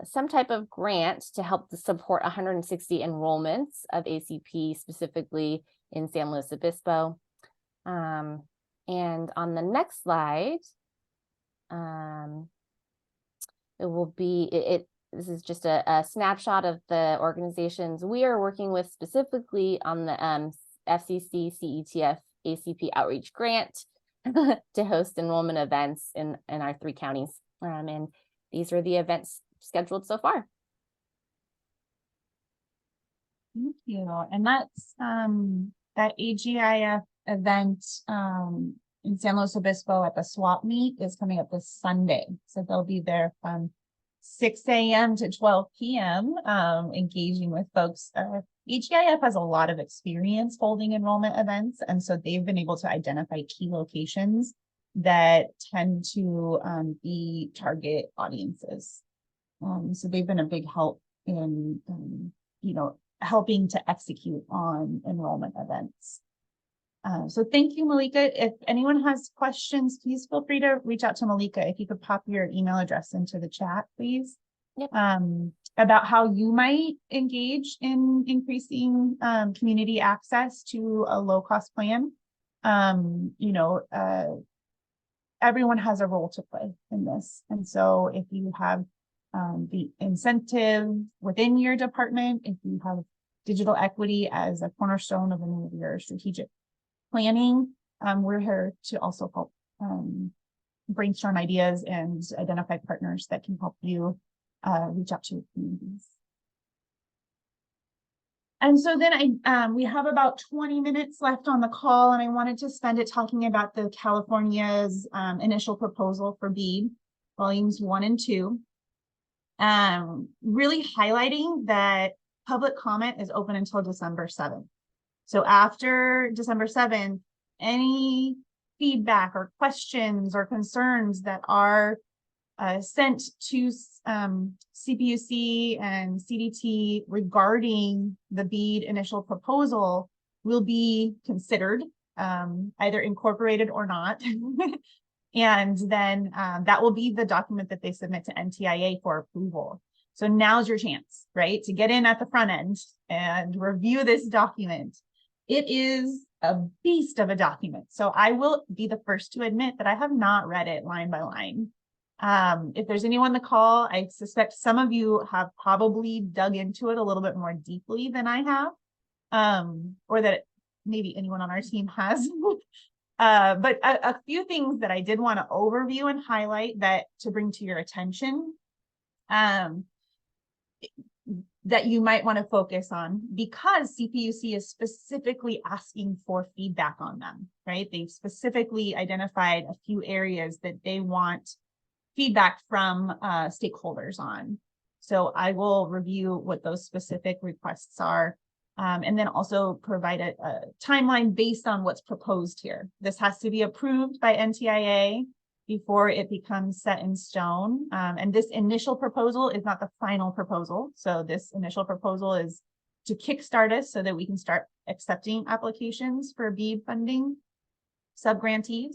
some type of grant to help to support 160 enrollments of ACP, specifically in San Luis Obispo. And on the next slide, it will be this is just a snapshot of the organizations we are working with specifically on the FCC CETF ACP outreach grant to host enrollment events in our 3 counties. And these are the events scheduled so far. Thank you. And that's that AGIF event in San Luis Obispo at the swap meet is coming up this Sunday. So they'll be there from 6 a.m. to 12 p.m. Engaging with folks. AGIF has a lot of experience holding enrollment events, and so they've been able to identify key locations that tend to be target audiences. So they've been a big help in, helping to execute on enrollment events. So thank you, Malika. If anyone has questions, please feel free to reach out to Malika. If you could pop your email address into the chat, please. Yep. About how you might engage in increasing community access to a low-cost plan. everyone has a role to play in this. And so if you have the incentive within your department, if you have digital equity as a cornerstone of any of your strategic planning, we're here to also help brainstorm ideas and identify partners that can help you reach out to your communities. And so then we have about 20 minutes left on the call, and I wanted to spend it talking about the California's initial proposal for BEAD, volumes 1 and 2. Really highlighting that public comment is open until December 7th. So after December 7th, any feedback or questions or concerns that are sent to CPUC and CDT regarding the BEAD initial proposal will be considered, either incorporated or not. And then that will be the document that they submit to NTIA for approval. So now's your chance, right, to get in at the front end and review this document. It is a beast of a document. So I will be the first to admit that I have not read it line by line. If there's anyone to call, I suspect some of you have probably dug into it a little bit more deeply than I have, or that maybe anyone on our team has. But a few things that I did want to overview and highlight that to bring to your attention, that you might want to focus on, because CPUC is specifically asking for feedback on them, right? They've specifically identified a few areas that they want feedback from stakeholders on. So I will review what those specific requests are, and then also provide a timeline based on what's proposed here. This has to be approved by NTIA before it becomes set in stone. And this initial proposal is not the final proposal. So this initial proposal is to kickstart us so that we can start accepting applications for BEAD funding subgrantees.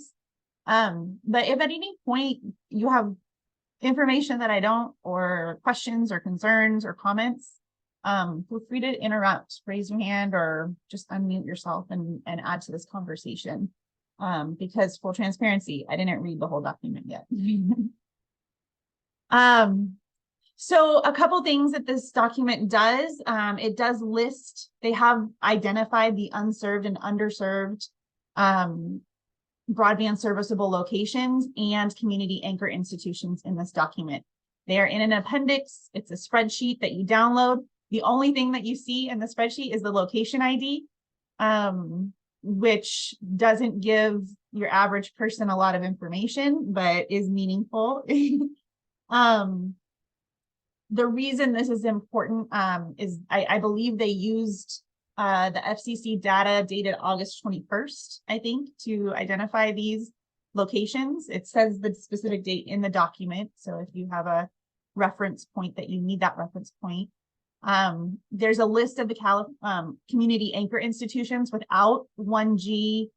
But if at any point you have information that I don't, or questions or concerns or comments, feel free to interrupt, raise your hand, or just unmute yourself and add to this conversation. Because full transparency, I didn't read the whole document yet. So a couple things that this document does, it does list, they have identified the unserved and underserved broadband serviceable locations and community anchor institutions in this document. They are in an appendix. It's a spreadsheet that you download. The only thing that you see in the spreadsheet is the location ID, which doesn't give your average person a lot of information, but is meaningful. The reason this is important is I believe they used the FCC data dated August 21st, I think, to identify these locations. It says the specific date in the document. So if you have a reference point that you need that reference point, there's a list of the community anchor institutions without 1G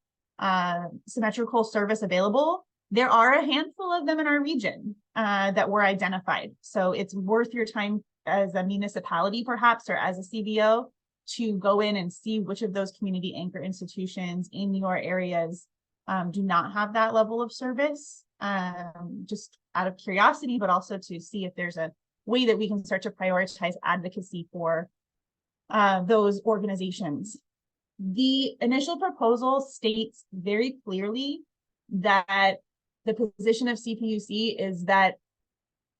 symmetrical service available. There are a handful of them in our region that were identified. So it's worth your time as a municipality, perhaps, or as a CBO, to go in and see which of those community anchor institutions in your areas do not have that level of service, just out of curiosity, but also to see if there's a way that we can start to prioritize advocacy for those organizations. The initial proposal states very clearly that the position of CPUC is that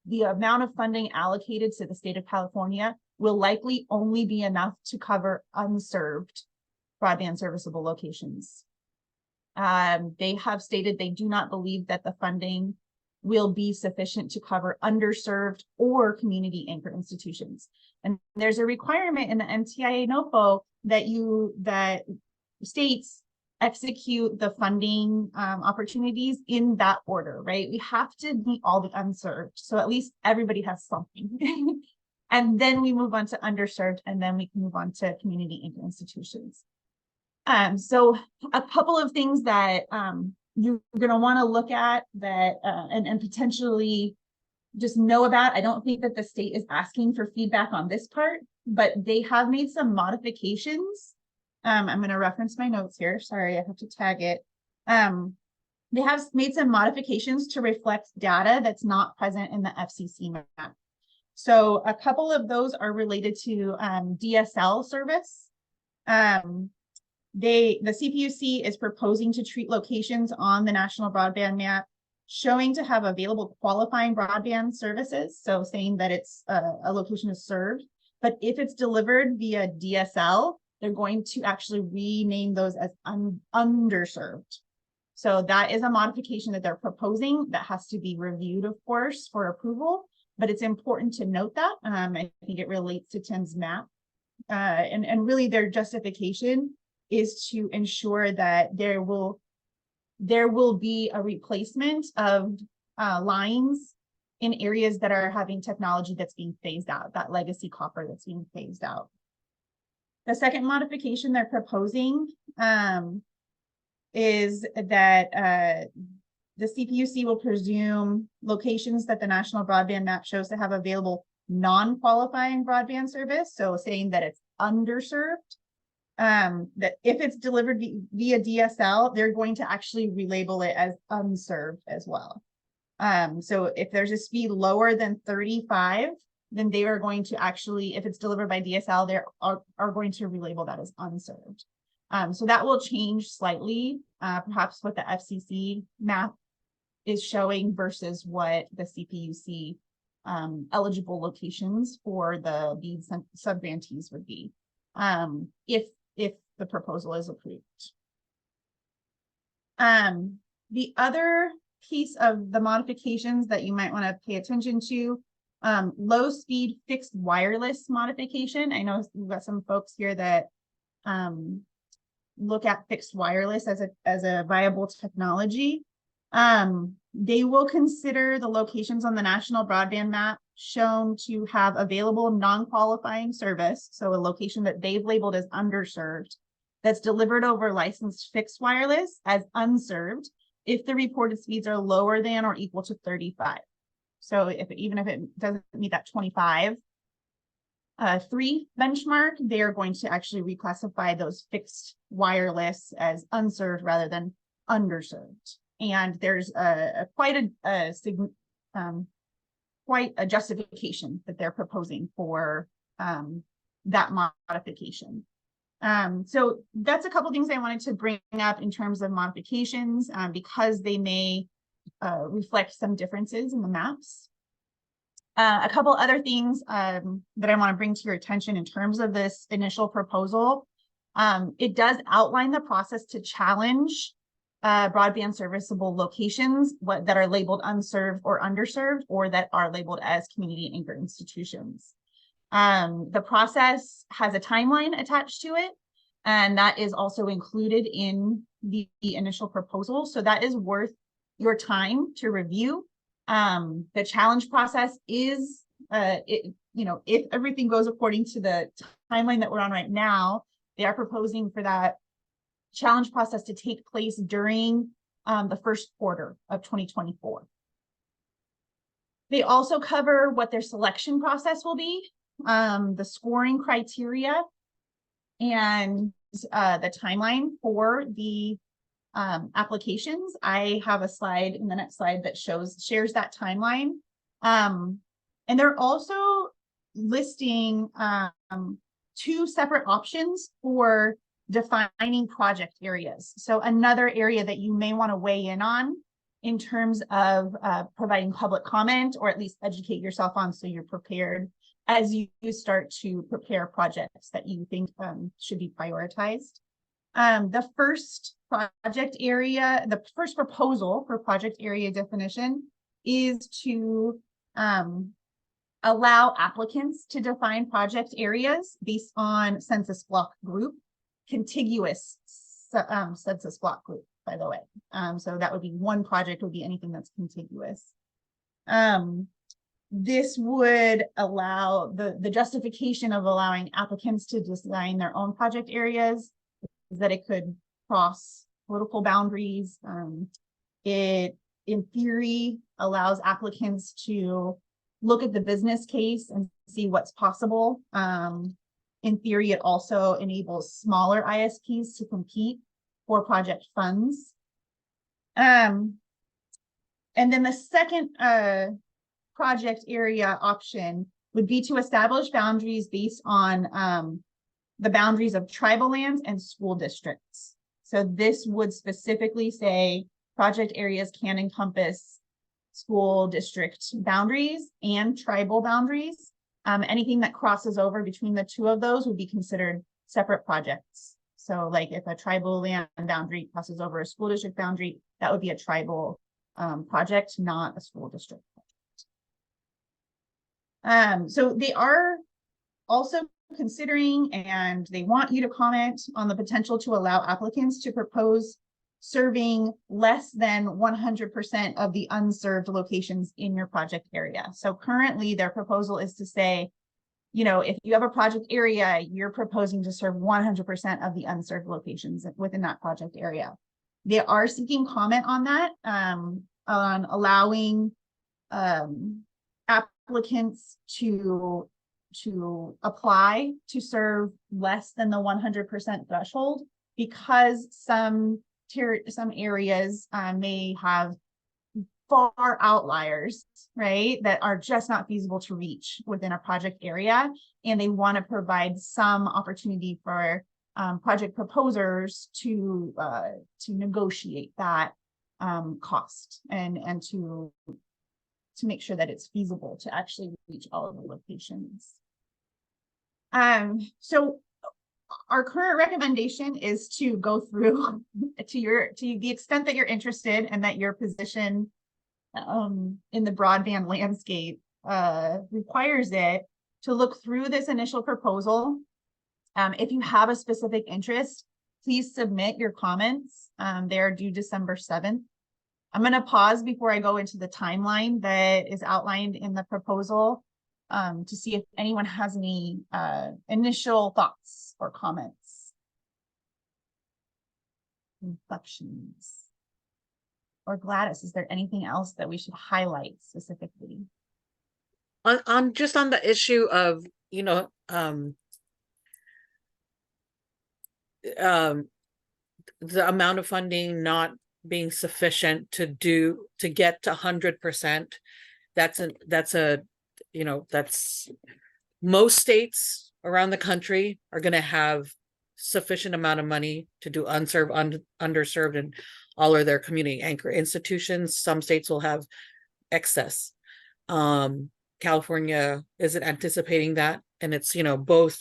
the amount of funding allocated to the state of California will likely only be enough to cover unserved broadband serviceable locations. They have stated they do not believe that the funding will be sufficient to cover underserved or community anchor institutions. And there's a requirement in the NTIA NOFO that states execute the funding opportunities in that order, right? We have to meet all the unserved, so at least everybody has something. And then we move on to underserved, and then we can move on to community anchor institutions. So a couple of things that you're going to want to look at that and potentially just know about. I don't think that the state is asking for feedback on this part, but they have made some modifications. I'm going to reference my notes here. Sorry, I have to tag it. they have made some modifications to reflect data that's not present in the FCC map. So a couple of those are related to DSL service. The CPUC is proposing to treat locations on the national broadband map showing to have available qualifying broadband services. So saying that it's a location is served, but if it's delivered via DSL, they're going to actually rename those as underserved. So that is a modification that they're proposing that has to be reviewed, of course, for approval, but it's important to note that. I think it relates to Tim's map. And really their justification is to ensure that there will be a replacement of lines in areas that are having technology that's being phased out, that legacy copper that's being phased out. The second modification they're proposing is that the CPUC will presume locations that the national broadband map shows to have available non-qualifying broadband service. So saying that it's underserved, that if it's delivered via DSL, they're going to actually relabel it as unserved as well. So if there's a speed lower than 35, then they are going to actually, if it's delivered by DSL, they are going to relabel that as unserved. So that will change slightly, perhaps what the FCC map is showing versus what the CPUC eligible locations for the BEAD subgrantees would be, if the proposal is approved. The other piece of the modifications that you might want to pay attention to, low speed fixed wireless modification. I know we've got some folks here that look at fixed wireless as a viable technology. They will consider the locations on the national broadband map shown to have available non-qualifying service, so a location that they've labeled as underserved, that's delivered over licensed fixed wireless as unserved if the reported speeds are lower than or equal to 35. So even if it doesn't meet that 25, 3 benchmark, they are going to actually reclassify those fixed wireless as unserved rather than underserved. And there's quite a justification that they're proposing for that modification. So that's a couple things I wanted to bring up in terms of modifications, because they may reflect some differences in the maps. A couple other things that I want to bring to your attention in terms of this initial proposal. It does outline the process to challenge broadband serviceable locations that are labeled unserved or underserved, or that are labeled as community anchor institutions. The process has a timeline attached to it, and that is also included in the initial proposal. So that is worth your time to review. The challenge process is, if everything goes according to the timeline that we're on right now, they are proposing for that challenge process to take place during the first quarter of 2024. They also cover what their selection process will be, the scoring criteria, and the timeline for the applications. I have a slide in the next slide that shares that timeline. And they're also listing 2 separate options for defining project areas. So another area that you may want to weigh in on in terms of providing public comment, or at least educate yourself on so you're prepared as you start to prepare projects that you think should be prioritized. The first project area, the first proposal for project area definition is to allow applicants to define project areas based on census block group, contiguous census block group, by the way. So that would be one project, would be anything that's contiguous. This would allow the justification of allowing applicants to design their own project areas is that it could cross political boundaries. It, in theory, allows applicants to look at the business case and see what's possible. In theory, it also enables smaller ISPs to compete for project funds. And then the second project area option would be to establish boundaries based on the boundaries of tribal lands and school districts. So this would specifically say project areas can encompass school district boundaries and tribal boundaries. Anything that crosses over between the two of those would be considered separate projects. So like if a tribal land boundary crosses over a school district boundary, that would be a tribal project, not a school district project. So they are also considering, and they want you to comment on the potential to allow applicants to propose serving less than 100% of the unserved locations in your project area. So currently their proposal is to say, you know, if you have a project area, you're proposing to serve 100% of the unserved locations within that project area. They are seeking comment on that, on allowing applicants to apply to serve less than the 100% threshold, because some areas may have far outliers, right, that are just not feasible to reach within a project area, and they want to provide some opportunity for project proposers to negotiate that cost and to make sure that it's feasible to actually reach all of the locations. So our current recommendation is to go through to the extent that you're interested and that your position in the broadband landscape requires it, to look through this initial proposal. If you have a specific interest, please submit your comments. They're due December 7th. I'm going to pause before I go into the timeline that is outlined in the proposal to see if anyone has any initial thoughts or comments, reflections. Or Gladys, is there anything else that we should highlight specifically? On just on the issue of, you know, the amount of funding not being sufficient to get to 100%, that's most states around the country are going to have sufficient amount of money to do unserved, underserved, and all of their community anchor institutions. Some states will have excess. California isn't anticipating that, and it's, you know, both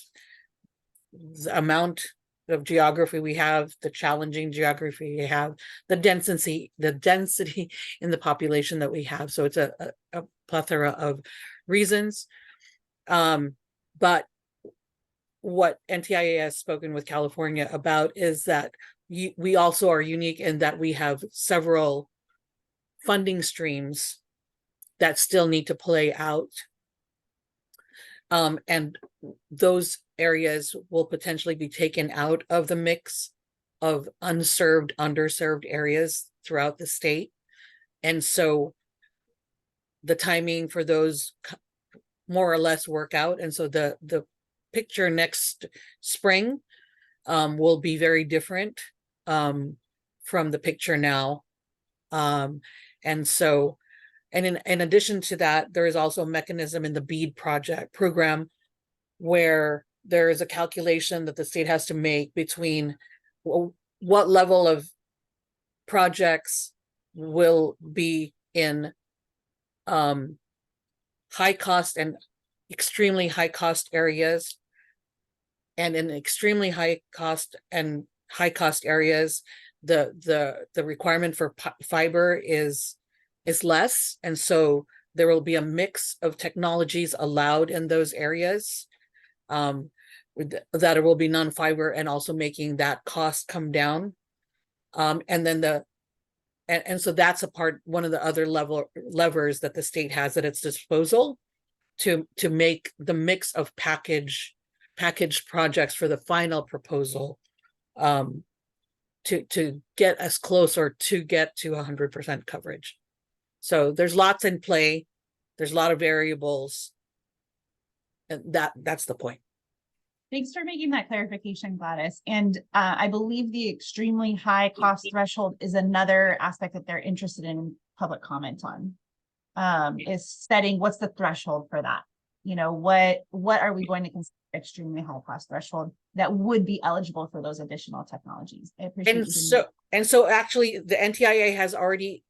the amount of geography we have, the challenging geography we have, the density in the population that we have. So it's a plethora of reasons. But what NTIA has spoken with California about is that we also are unique in that we have several funding streams that still need to play out. And those areas will potentially be taken out of the mix of unserved, underserved areas throughout the state. And so the timing for those more or less work out. And so the picture next spring will be very different from the picture now. And so, and in addition to that, there is also a mechanism in the BEAD program where there is a calculation that the state has to make between what level of projects will be in high cost and extremely high cost areas, and in extremely high cost and high cost areas, the requirement for fiber is less, and so there will be a mix of technologies allowed in those areas, that it will be non-fiber, and also making that cost come down. And then and so that's one of the other levers that the state has at its disposal to make the mix of packaged projects for the final proposal, to get us closer to get to 100% coverage. So there's lots in play. There's a lot of variables, and that's the point. Thanks for making that clarification, Gladys. And I believe the extremely high cost threshold is another aspect that they're interested in public comment on. Is setting what's the threshold for that? You know, what are we going to consider extremely high cost threshold that would be eligible for those additional technologies? I appreciate And so actually the NTIA has already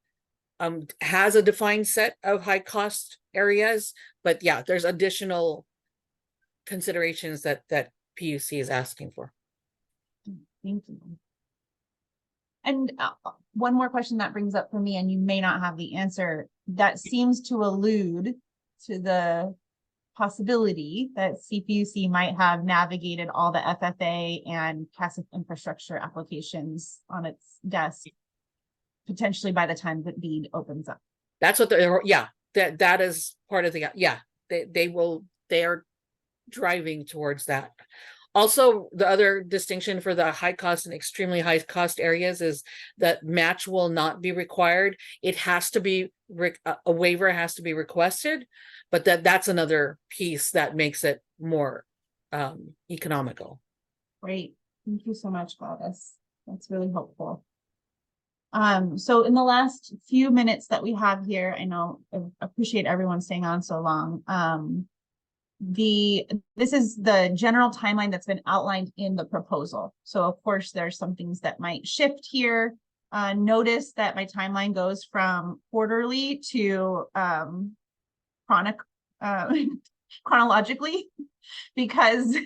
has a defined set of high cost areas, but yeah, there's additional considerations that PUC is asking for. Thank you. And one more question that brings up for me, and you may not have the answer, that seems to allude to the possibility that CPUC might have navigated all the FFA and passive infrastructure applications on its desk, potentially by the time that BEAD opens up. That's what they're, yeah, that is part of the, yeah, they are driving towards that. Also, the other distinction for the high cost and extremely high cost areas is that match will not be required. It has to be, a waiver has to be requested, but that's another piece that makes it more economical. Great. Thank you so much, Gladys. That's really helpful. So in the last few minutes that we have here, I know I appreciate everyone staying on so long. This is the general timeline that's been outlined in the proposal. So of course, there's some things that might shift here. Notice that my timeline goes from quarterly to chronologically, because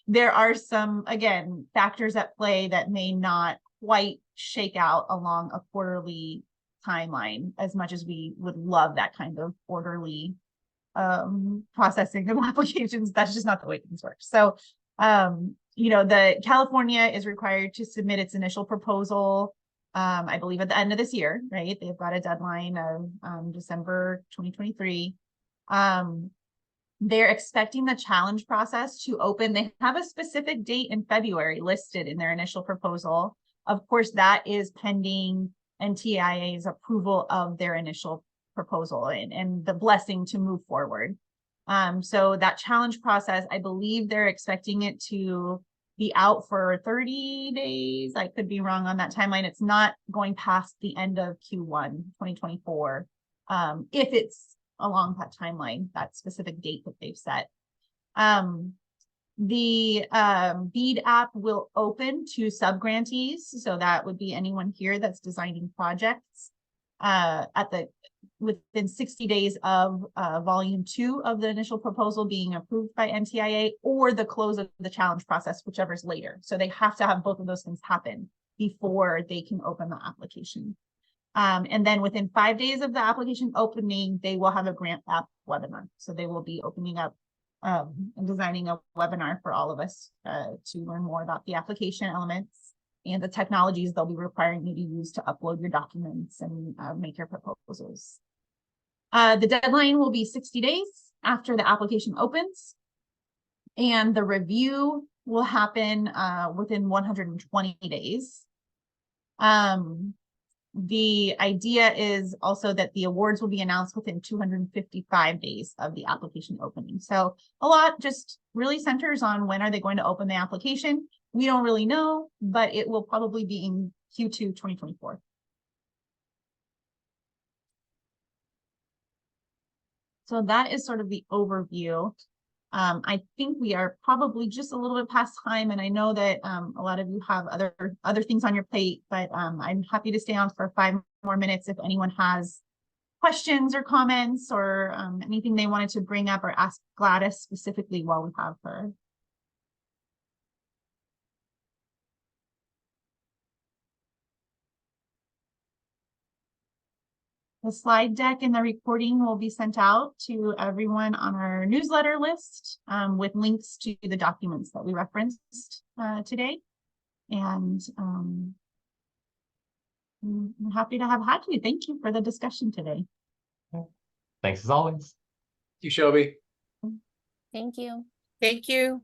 there are some, again, factors at play that may not quite shake out along a quarterly timeline as much as we would love that kind of orderly processing of applications. That's just not the way things work. So, you know, the California is required to submit its initial proposal, I believe at the end of this year, right? They've got a deadline of December 2023. They're expecting the challenge process to open. They have a specific date in February listed in their initial proposal. Of course, that is pending NTIA's approval of their initial proposal and the blessing to move forward. So that challenge process, I believe they're expecting it to be out for 30 days. I could be wrong on that timeline. It's not going past the end of Q1 2024. If it's along that timeline, that specific date that they've set. The BEAD app will open to subgrantees. So that would be anyone here that's designing projects within 60 days of volume 2 of the initial proposal being approved by NTIA, or the close of the challenge process, whichever's later. So they have to have both of those things happen before they can open the application. And then within 5 days of the application opening, they will have a grant app webinar. So they will be opening up and designing a webinar for all of us to learn more about the application elements and the technologies they'll be requiring you to use to upload your documents and make your proposals. The deadline will be 60 days after the application opens, and the review will happen within 120 days. The idea is also that the awards will be announced within 255 days of the application opening. So a lot just really centers on when are they going to open the application. We don't really know, but it will probably be in Q2 2024. So that is sort of the overview. I think we are probably just a little bit past time, and I know that a lot of you have other things on your plate, but I'm happy to stay on for 5 more minutes if anyone has questions or comments or anything they wanted to bring up or ask Gladys specifically while we have her. The slide deck and the recording will be sent out to everyone on our newsletter list with links to the documents that we referenced today. And I'm happy to have had you. Thank you for the discussion today. Thanks as always. Thank you, Shelby. Thank you. Thank you.